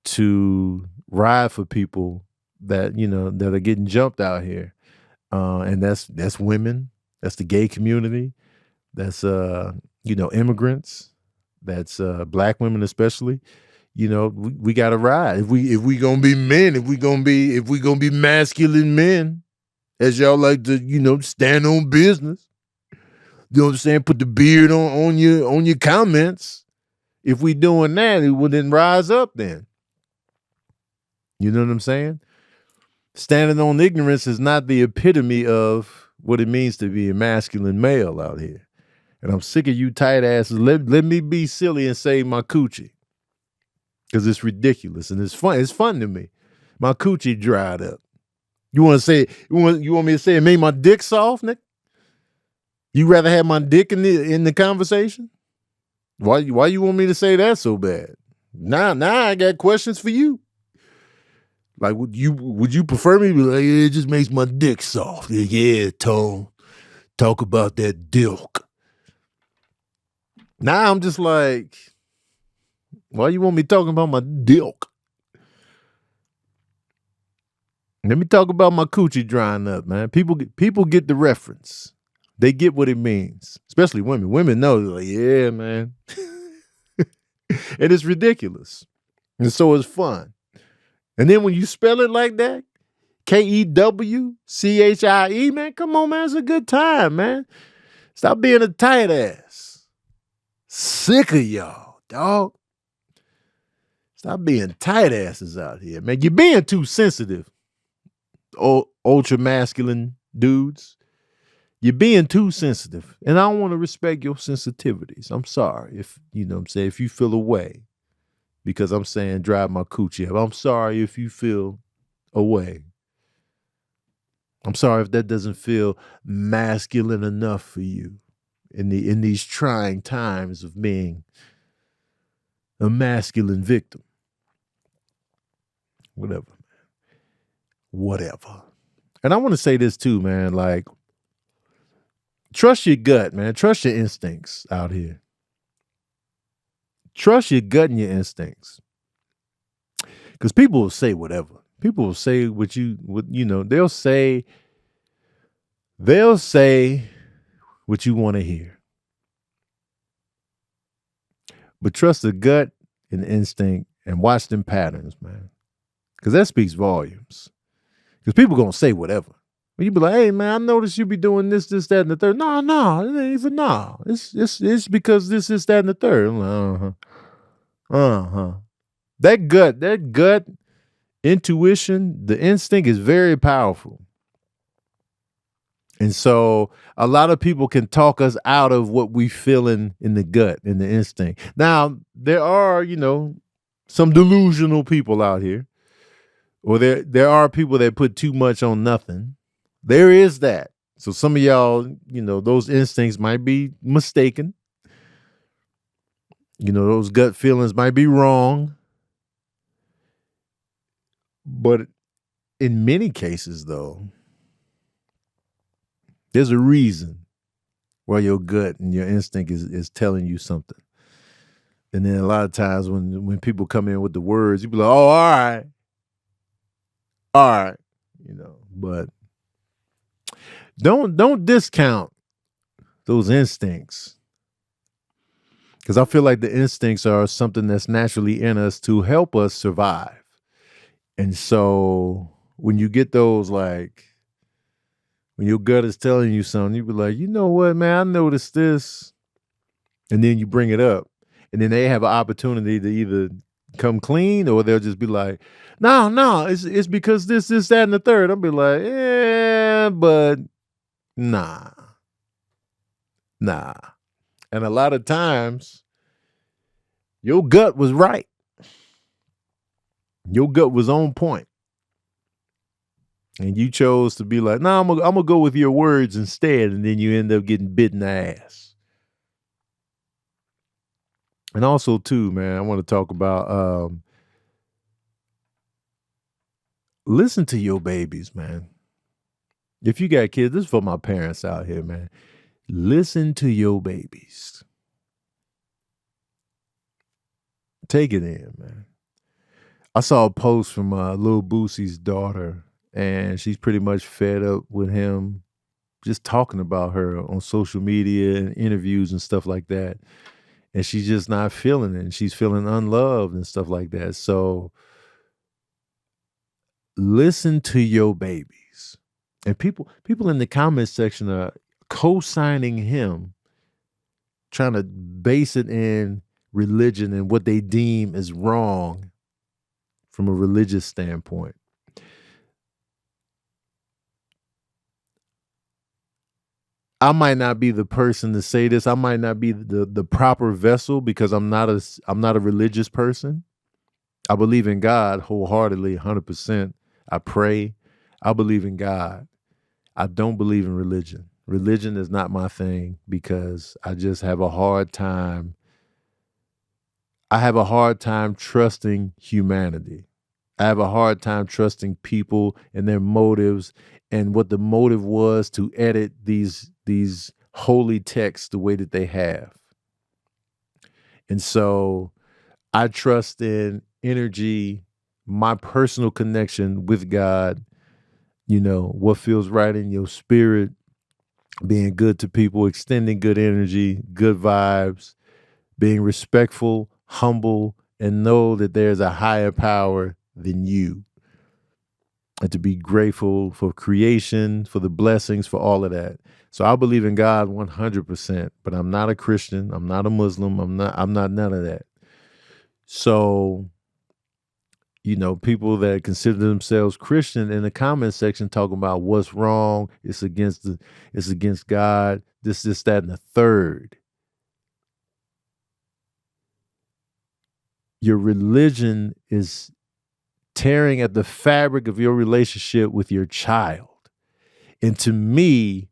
to ride for people that, that are getting jumped out here. And that's women, that's the gay community, that's immigrants, that's black women especially. We gotta ride. If we gonna be men, if we gonna be masculine men, as y'all like to, stand on business. You know what I'm saying? Put the beard on your comments. If we doing that, it would then rise up then. You know what I'm saying? Standing on ignorance is not the epitome of what it means to be a masculine male out here. And I'm sick of you tight asses. Let me be silly and say my coochie. Because it's ridiculous and it's fun. It's fun to me. My coochie dried up. You want to say, you want me to say it made my dick soft, Nick? You rather have my dick in the conversation? Why you want me to say that so bad? Now I got questions for you. Like, would you prefer me to be like, yeah, it just makes my dick soft? Yeah, Tone. Talk about that dilk. Now I'm just like, why you want me talking about my dilk? Let me talk about my coochie drying up, man. People get the reference. They get what it means, especially women. Women know, like, yeah, man. And it's ridiculous. And so it's fun. And then when you spell it like that, Kewchie, man, come on, man. It's a good time, man. Stop being a tight ass. Sick of y'all, dog. Stop being tight asses out here, man. You're being too sensitive. Ultra masculine dudes. You're being too sensitive. And I don't want to respect your sensitivities. I'm sorry if, if you feel away because I'm saying drive my coochie up. I'm sorry if you feel away. I'm sorry if that doesn't feel masculine enough for you in these trying times of being a masculine victim. Whatever. And I want to say this too, man, like, trust your gut, man. Trust your instincts out here. Trust your gut and your instincts. Because people will say whatever. People will say they'll say They'll say what you want to hear. But trust the gut and instinct and watch them patterns, man. Because that speaks volumes. Because people going to say whatever. But you be like, hey, man, I noticed you be doing this, that, and the third. No, it ain't even no. It's because this, that, and the third. I'm like, uh-huh. That gut intuition, the instinct is very powerful. And so a lot of people can talk us out of what we feel in the gut, in the instinct. Now, there are, some delusional people out here. Or there are people that put too much on nothing. There is that. So some of y'all, those instincts might be mistaken. Those gut feelings might be wrong. But in many cases, though, there's a reason why your gut and your instinct is telling you something. And then a lot of times when people come in with the words, you be like, oh, all right. But don't discount those instincts. Because I feel like the instincts are something that's naturally in us to help us survive. And so when you get those, like, when your gut is telling you something, you be like, you know what, man, I noticed this. And then you bring it up. And then they have an opportunity to either come clean or they'll just be like, no, it's because this, that, and the third. I'll be like, yeah, but nah. And a lot of times, your gut was right. Your gut was on point. And you chose to be like, no, I'm gonna go with your words instead. And then you end up getting bit in the ass. And also, too, man, I want to talk about listen to your babies, man. If you got kids, this is for my parents out here, man. Listen to your babies. Take it in, man. I saw a post from little Boosie's daughter, and she's pretty much fed up with him just talking about her on social media and interviews and stuff like that. And she's just not feeling it. And she's feeling unloved and stuff like that. So listen to your babies. And people in the comment section are co-signing him, trying to base it in religion and what they deem is wrong from a religious standpoint. I might not be the person to say this. I might not be the proper vessel because I'm not a religious person. I believe in God wholeheartedly, 100%. I pray. I believe in God. I don't believe in religion. Religion is not my thing because I just have a hard time. I have a hard time trusting humanity. I have a hard time trusting people and their motives and what the motive was to edit these holy texts the way that they have. And so I trust in energy, my personal connection with God, what feels right in your spirit, being good to people, extending good energy, good vibes, being respectful, humble, and know that there's a higher power than you. And to be grateful for creation, for the blessings, for all of that. So I believe in God 100%, but I'm not a Christian. I'm not a Muslim. I'm not none of that. So, people that consider themselves Christian in the comment section talking about what's wrong, it's against God, this, that, and the third. Your religion is tearing at the fabric of your relationship with your child. And to me,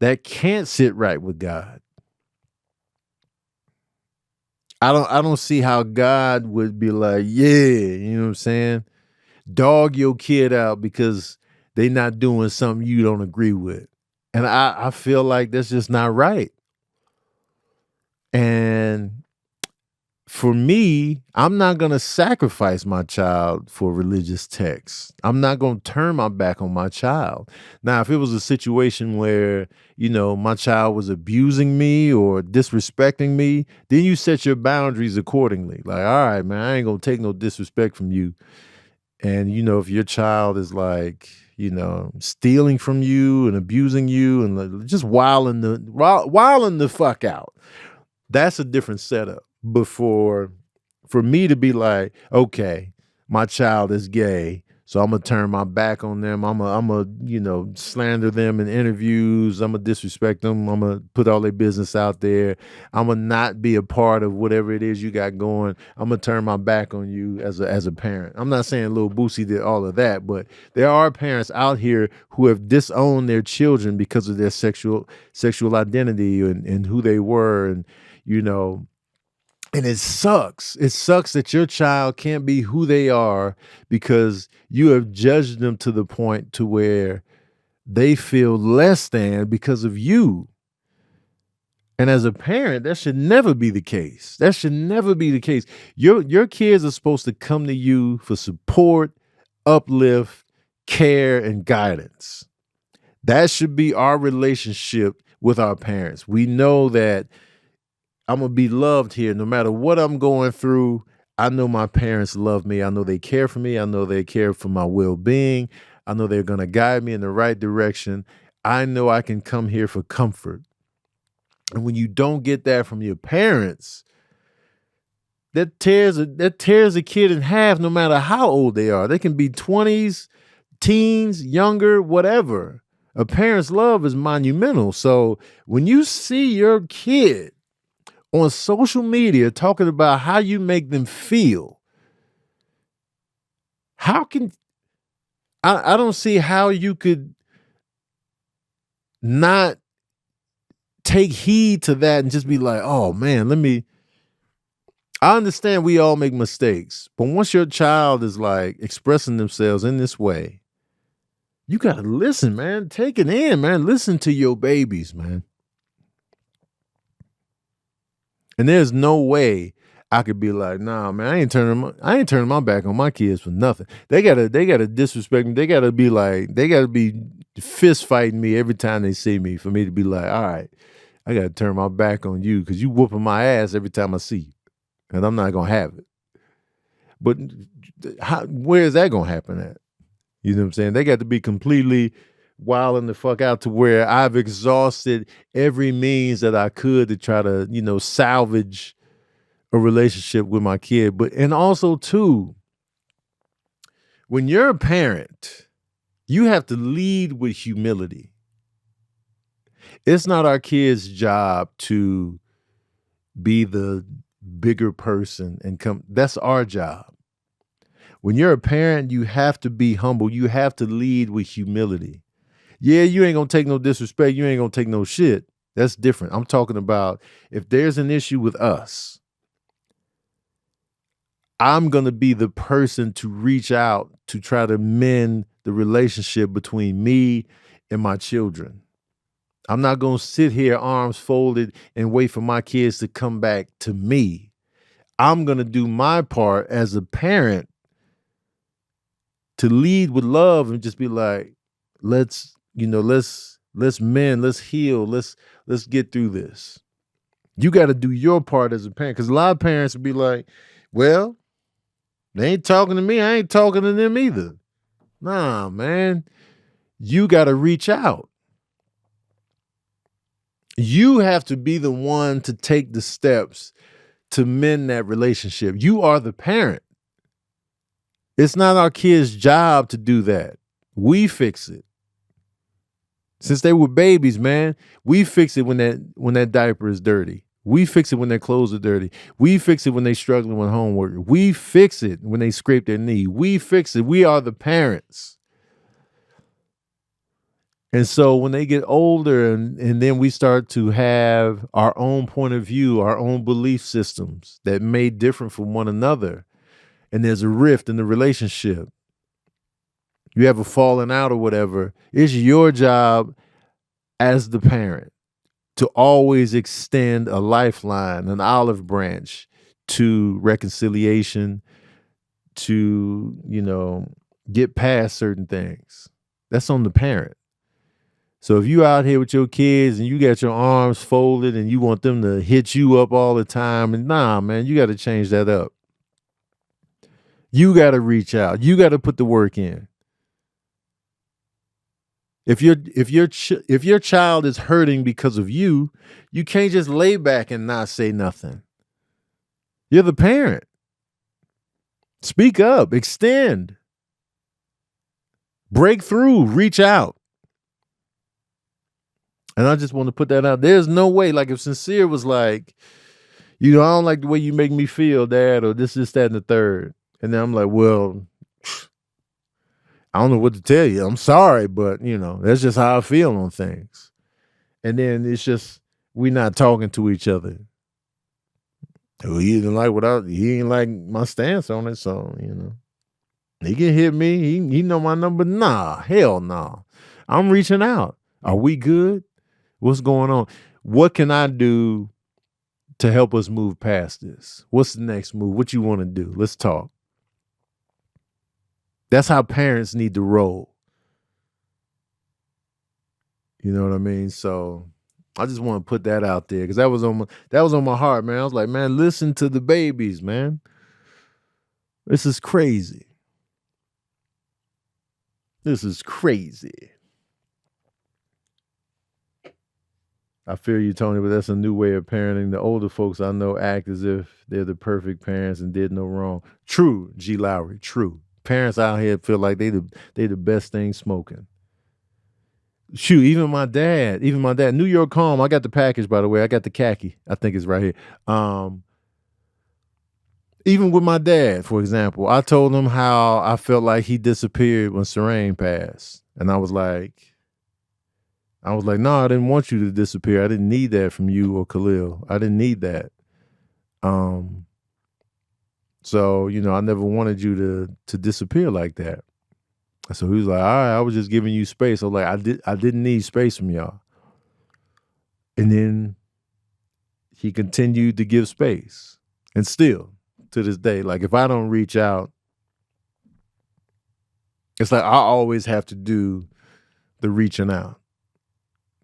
that can't sit right with God. I don't see how God would be like, yeah, you know what I'm saying? Dog your kid out because they not doing something you don't agree with. And I feel like that's just not right. And for me, I'm not going to sacrifice my child for religious texts. I'm not going to turn my back on my child. Now, if it was a situation where, my child was abusing me or disrespecting me, then you set your boundaries accordingly. Like, all right, man, I ain't going to take no disrespect from you. And, if your child is like, stealing from you and abusing you and just wilding the fuck out, that's a different setup. But for me to be like, okay, my child is gay, so I'm gonna turn my back on them. I'm gonna slander them in interviews. I'm gonna disrespect them. I'm gonna put all their business out there. I'm gonna not be a part of whatever it is you got going. I'm gonna turn my back on you as a parent. I'm not saying little Boosie did all of that, but there are parents out here who have disowned their children because of their sexual identity and who they were, and and it sucks. It sucks that your child can't be who they are because you have judged them to the point to where they feel less than because of you. And as a parent, that should never be the case. That should never be the case. Your kids are supposed to come to you for support, uplift, care, and guidance. That should be our relationship with our parents. We know that I'm going to be loved here no matter what I'm going through. I know my parents love me. I know they care for me. I know they care for my well-being. I know they're going to guide me in the right direction. I know I can come here for comfort. And when you don't get that from your parents, that tears a kid in half no matter how old they are. They can be 20s, teens, younger, whatever. A parent's love is monumental. So when you see your kid on social media talking about how you make them feel, how can I don't see how you could not take heed to that and just be like, oh man, I understand we all make mistakes, but once your child is like expressing themselves in this way, you gotta listen, man. Take it in, man. Listen to your babies, man. And there's no way I could be like, nah, man, I ain't turning my back on my kids for nothing. They gotta disrespect me. They gotta be fist fighting me every time they see me for me to be like, all right, I gotta turn my back on you because you whooping my ass every time I see you. And I'm not gonna have it. But where is that gonna happen at? You know what I'm saying? They got to be completely wilding the fuck out to where I've exhausted every means that I could to try to, salvage a relationship with my kid. And also too, when you're a parent, you have to lead with humility. It's not our kids' job to be the bigger person and that's our job. When you're a parent, you have to be humble. You have to lead with humility. Yeah, you ain't gonna take no disrespect. You ain't gonna take no shit. That's different. I'm talking about if there's an issue with us, I'm gonna be the person to reach out to try to mend the relationship between me and my children. I'm not gonna sit here arms folded and wait for my kids to come back to me. I'm gonna do my part as a parent to lead with love and just be like, let's mend, let's heal, let's get through this. You got to do your part as a parent, because a lot of parents would be like, well, they ain't talking to me, I ain't talking to them either. Nah, man, you got to reach out. You have to be the one to take the steps to mend that relationship. You are the parent. It's not our kids' job to do that. We fix it. Since they were babies, man, we fix it when that diaper is dirty. We fix it when their clothes are dirty. We fix it when they're struggling with homework. We fix it when they scrape their knee. We fix it. We are the parents. And so when they get older and then we start to have our own point of view, our own belief systems that may differ from one another, and there's a rift in the relationship, you have a falling out or whatever, it's your job as the parent to always extend a lifeline, an olive branch, to reconciliation, to, get past certain things. That's on the parent. So if you out here with your kids and you got your arms folded and you want them to hit you up all the time, and nah, man, you got to change that up. You got to reach out. You got to put the work in. If your child is hurting because of you, you can't just lay back and not say nothing. You're the parent. Speak up, extend, break through, reach out. And I just want to put that out. There's no way, like if Sincere was like, I don't like the way you make me feel, Dad, or this, that, and the third. And then I'm like, well, I don't know what to tell you. I'm sorry, but, that's just how I feel on things. And then it's just, we're not talking to each other. Well, he ain't like my stance on it, so, he can hit me. He know my number. Nah, hell no. I'm reaching out. Are we good? What's going on? What can I do to help us move past this? What's the next move? What you want to do? Let's talk. That's how parents need to roll. You know what I mean? So I just want to put that out there because that was on my heart, man. I was like, man, listen to the babies, man. This is crazy. This is crazy. I feel you, Tony, but that's a new way of parenting. The older folks I know act as if they're the perfect parents and did no wrong. True, G. Lowry, true. Parents out here feel like they the best thing smoking. Shoot, even my dad, New York Calm, I got the package, by the way. I got the khaki. I think it's right here. Even with my dad, for example, I told him how I felt like he disappeared when Serene passed. And I was like, no, I didn't want you to disappear. I didn't need that from you or Khalil. I didn't need that. So, I never wanted you to disappear like that. So he was like, all right, I was just giving you space. I was like, I didn't need space from y'all. And then he continued to give space. And still, to this day, like if I don't reach out, it's like I always have to do the reaching out.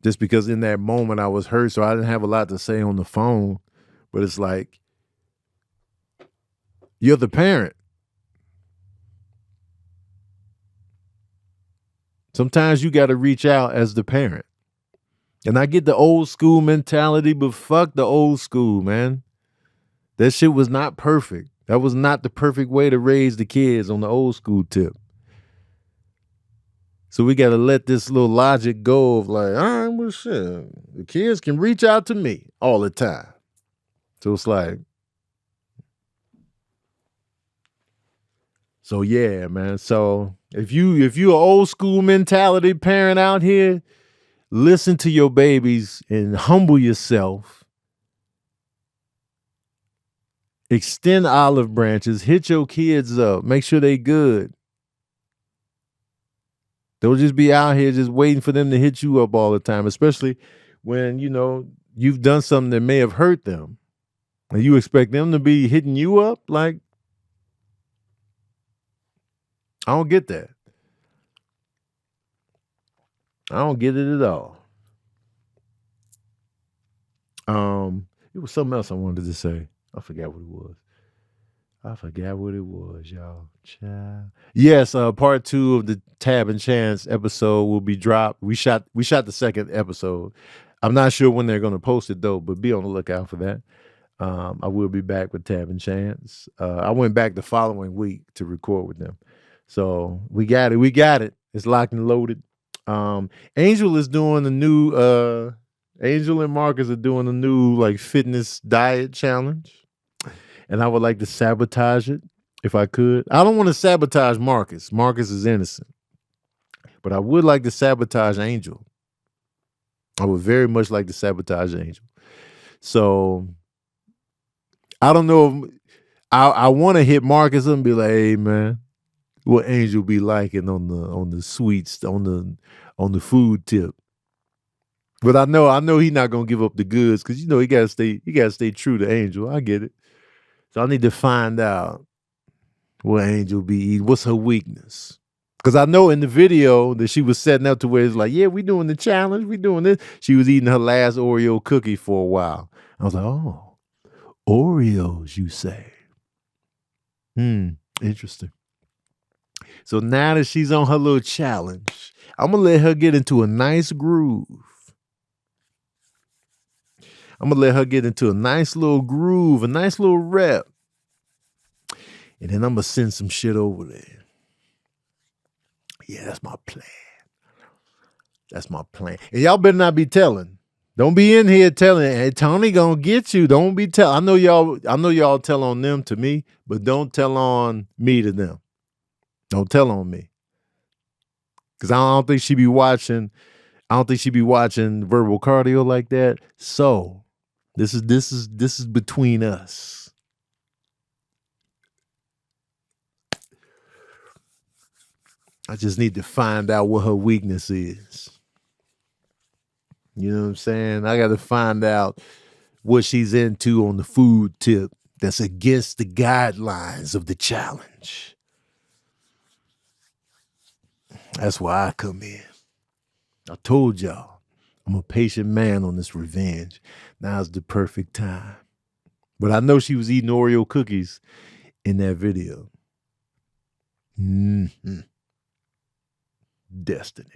Just because in that moment I was hurt, so I didn't have a lot to say on the phone. But it's like, you're the parent. Sometimes you got to reach out as the parent. And I get the old school mentality, but fuck the old school, man. That shit was not perfect. That was not the perfect way to raise the kids on the old school tip. So we got to let this little logic go of like, all right, well, shit. The kids can reach out to me all the time. So it's like, so yeah, man. So if you an old school mentality parent out here, listen to your babies and humble yourself. Extend olive branches. Hit your kids up. Make sure they good. Don't just be out here just waiting for them to hit you up all the time, especially when, you've done something that may have hurt them. And you expect them to be hitting you up? Like, I don't get that. I don't get it at all. It was something else I wanted to say. I forgot what it was, y'all. Child. Yes, part 2 of the Tab and Chance episode will be dropped. We shot the second episode. I'm not sure when they're going to post it though, but be on the lookout for that. I will be back with Tab and Chance. I went back the following week to record with them. So we got it. It's locked and loaded. Angel is doing the new Angel and Marcus are doing a new like fitness diet challenge. And I would like to sabotage it if I could. I don't want to sabotage Marcus. Marcus is innocent. But I would like to sabotage Angel. I would very much like to sabotage Angel. So I don't know if I want to hit Marcus and be like, hey man, what Angel be liking on the sweets, on the food tip. But I know he's not gonna give up the goods because he gotta stay true to Angel. I get it. So I need to find out what Angel be eating. What's her weakness? Because I know in the video that she was setting up to where it's like, yeah, we doing the challenge, we doing this. She was eating her last Oreo cookie for a while. I was like, oh, Oreos, you say? Interesting. So now that she's on her little challenge, I'm gonna let her get into a nice groove. I'm gonna let her get into a nice little groove, a nice little rep. And then I'm gonna send some shit over there. Yeah, that's my plan. That's my plan. And y'all better not be telling. Don't be in here telling, hey, Tony gonna get you. Don't be telling. I know y'all tell on them to me, but don't tell on me to them. Don't tell on me. Cause I don't think she be watching verbal cardio like that. So this is between us. I just need to find out what her weakness is. You know what I'm saying? I got to find out what she's into on the food tip that's against the guidelines of the challenge. That's why I come in. I told y'all, I'm a patient man on this revenge. Now's the perfect time. But I know she was eating Oreo cookies in that video. Mm-hmm. Destiny.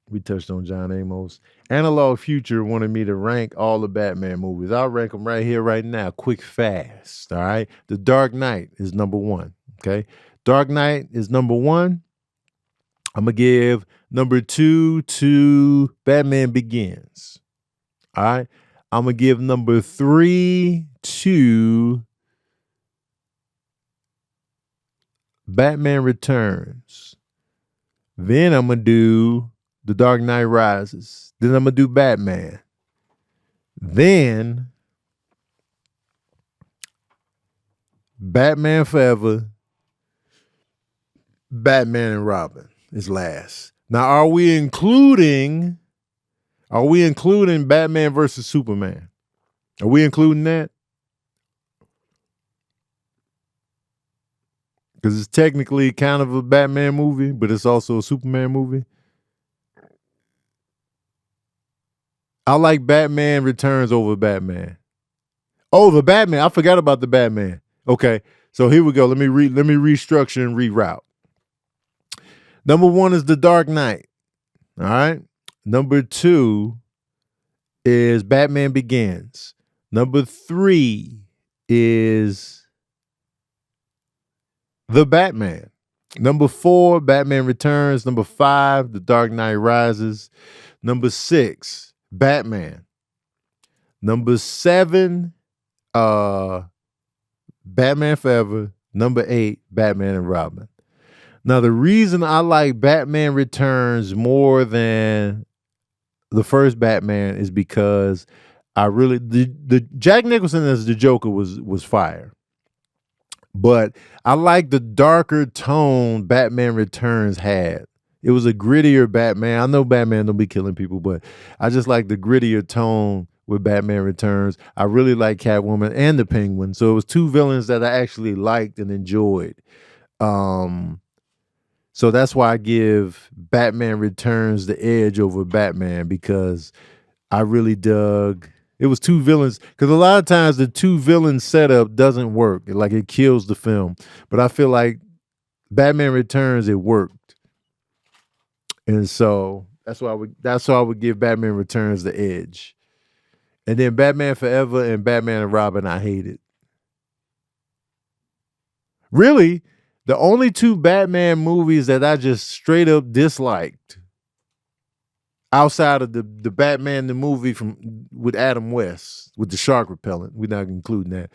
We touched on John Amos. Analog Future wanted me to rank all the Batman movies. I'll rank them right here, right now, quick, fast. All right. The Dark Knight is number one. Okay. Dark Knight is number one. I'm going to give number 2 to Batman Begins. All right. I'm going to give number 3 to Batman Returns. Then I'm going to do The Dark Knight Rises. Then I'm going to do Batman. Then Batman Forever, Batman and Robin is last. Now, are we including Batman versus Superman? Are we including that? Because it's technically kind of a Batman movie, but it's also a Superman movie. I like Batman Returns over Batman. Oh, the Batman. I forgot about the Batman. Okay, so here we go. Let me restructure and reroute. Number 1 is The Dark Knight. All right. Number 2 is Batman Begins. Number 3 is The Batman. Number 4, Batman Returns. Number 5, The Dark Knight Rises. Number 6, Batman. Number 7, Batman Forever. Number 8, Batman and Robin. Now, the reason I like Batman Returns more than the first Batman is because I really the Jack Nicholson as the Joker was fire. But I like the darker tone Batman Returns had. It was a grittier Batman. I know Batman don't be killing people, but I just like the grittier tone with Batman Returns. I really like Catwoman and the Penguin. So it was two villains that I actually liked and enjoyed. So that's why I give Batman Returns the edge over Batman, because I really dug. It was two villains, because a lot of times the two villain setup doesn't work. Like, it kills the film. But I feel like Batman Returns, it worked. And so that's why I would give Batman Returns the edge. And then Batman Forever and Batman and Robin, I hated. Really, the only two Batman movies that I just straight up disliked, outside of the Batman the movie with Adam West with the shark repellent, we're not including that.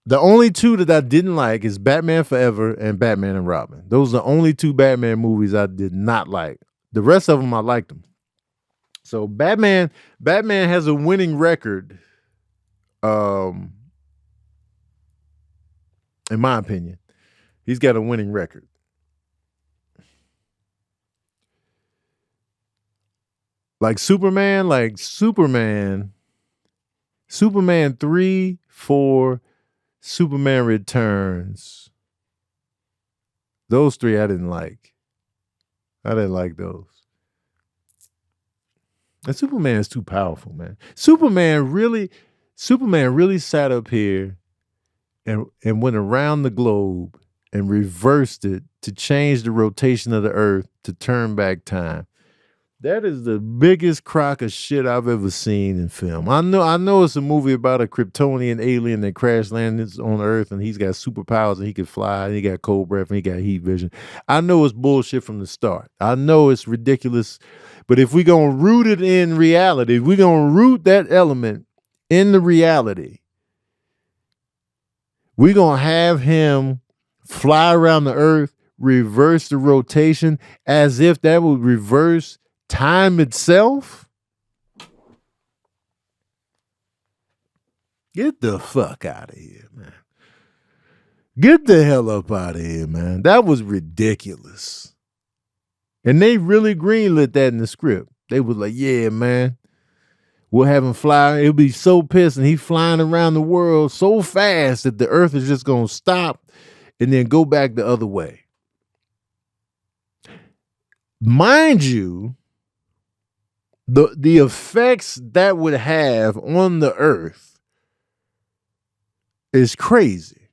The only two that I didn't like is Batman Forever and Batman and Robin. Those are the only two Batman movies I did not like. The rest of them I liked them. So Batman has a winning record. In my opinion, he's got a winning record. Like Superman, Superman 3, 4, Superman Returns. Those three I didn't like. I didn't like those. And Superman is too powerful, man. Superman really sat up here and went around the globe and reversed it to change the rotation of the earth to turn back time. That is the biggest crock of shit I've ever seen in film. I know it's a movie about a Kryptonian alien that crash lands on Earth and he's got superpowers and he can fly and he got cold breath and he got heat vision. I know it's bullshit from the start. I know it's ridiculous. But if we're going to root it in reality, if we're going to root that element in the reality, we're going to have him fly around the Earth, reverse the rotation as if that would reverse time itself. Get the fuck out of here, man. Get the hell up out of here, man. That was ridiculous. And they really greenlit that in the script. They was like, yeah, man, we'll have him fly. He'll be so pissed and he's flying around the world so fast that the earth is just going to stop and then go back the other way. Mind you, the effects that would have on the earth is crazy.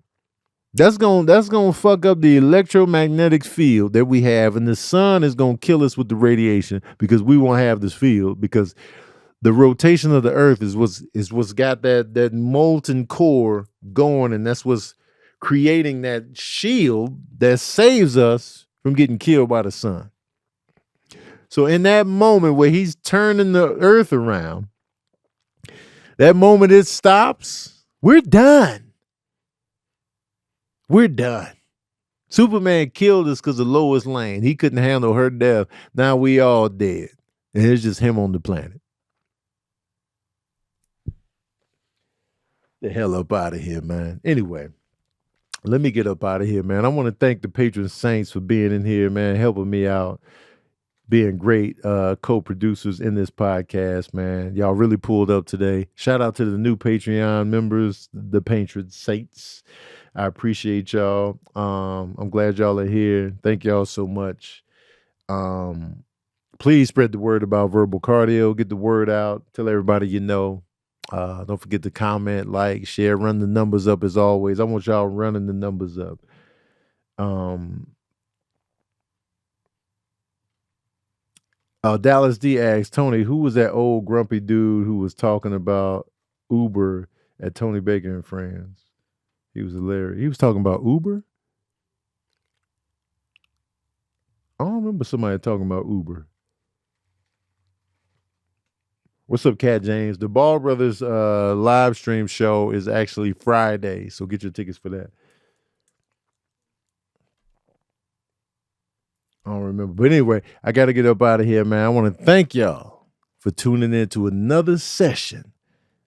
That's gonna fuck up the electromagnetic field that we have, and the sun is gonna kill us with the radiation because we won't have this field, because the rotation of the earth is what's got that molten core going, and that's what's creating that shield that saves us from getting killed by the sun. So in that moment where he's turning the earth around, that moment it stops, we're done. We're done. Superman killed us because of Lois Lane. He couldn't handle her death. Now we all dead. And it's just him on the planet. The hell up out of here, man. Anyway, let me get up out of here, man. I want to thank the patron saints for being in here, man, helping me out, being great co-producers in this podcast, man. Y'all really pulled up today. Shout out to the new Patreon members, the patron saints. I appreciate y'all. I'm glad y'all are here. Thank y'all so much. Please spread the word about verbal cardio. Get the word out. Tell everybody you know. Don't forget to comment, like, share, run the numbers up as always. I want y'all running the numbers up. Dallas D asks, Tony, who was that old grumpy dude who was talking about Uber at Tony Baker and Friends? He was hilarious. He was talking about Uber? I don't remember somebody talking about Uber. What's up, Cat James? The Ball Brothers live stream show is actually Friday, so get your tickets for that. I don't remember. But anyway, I got to get up out of here, man. I want to thank y'all for tuning in to another session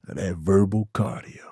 of that verbal cardio.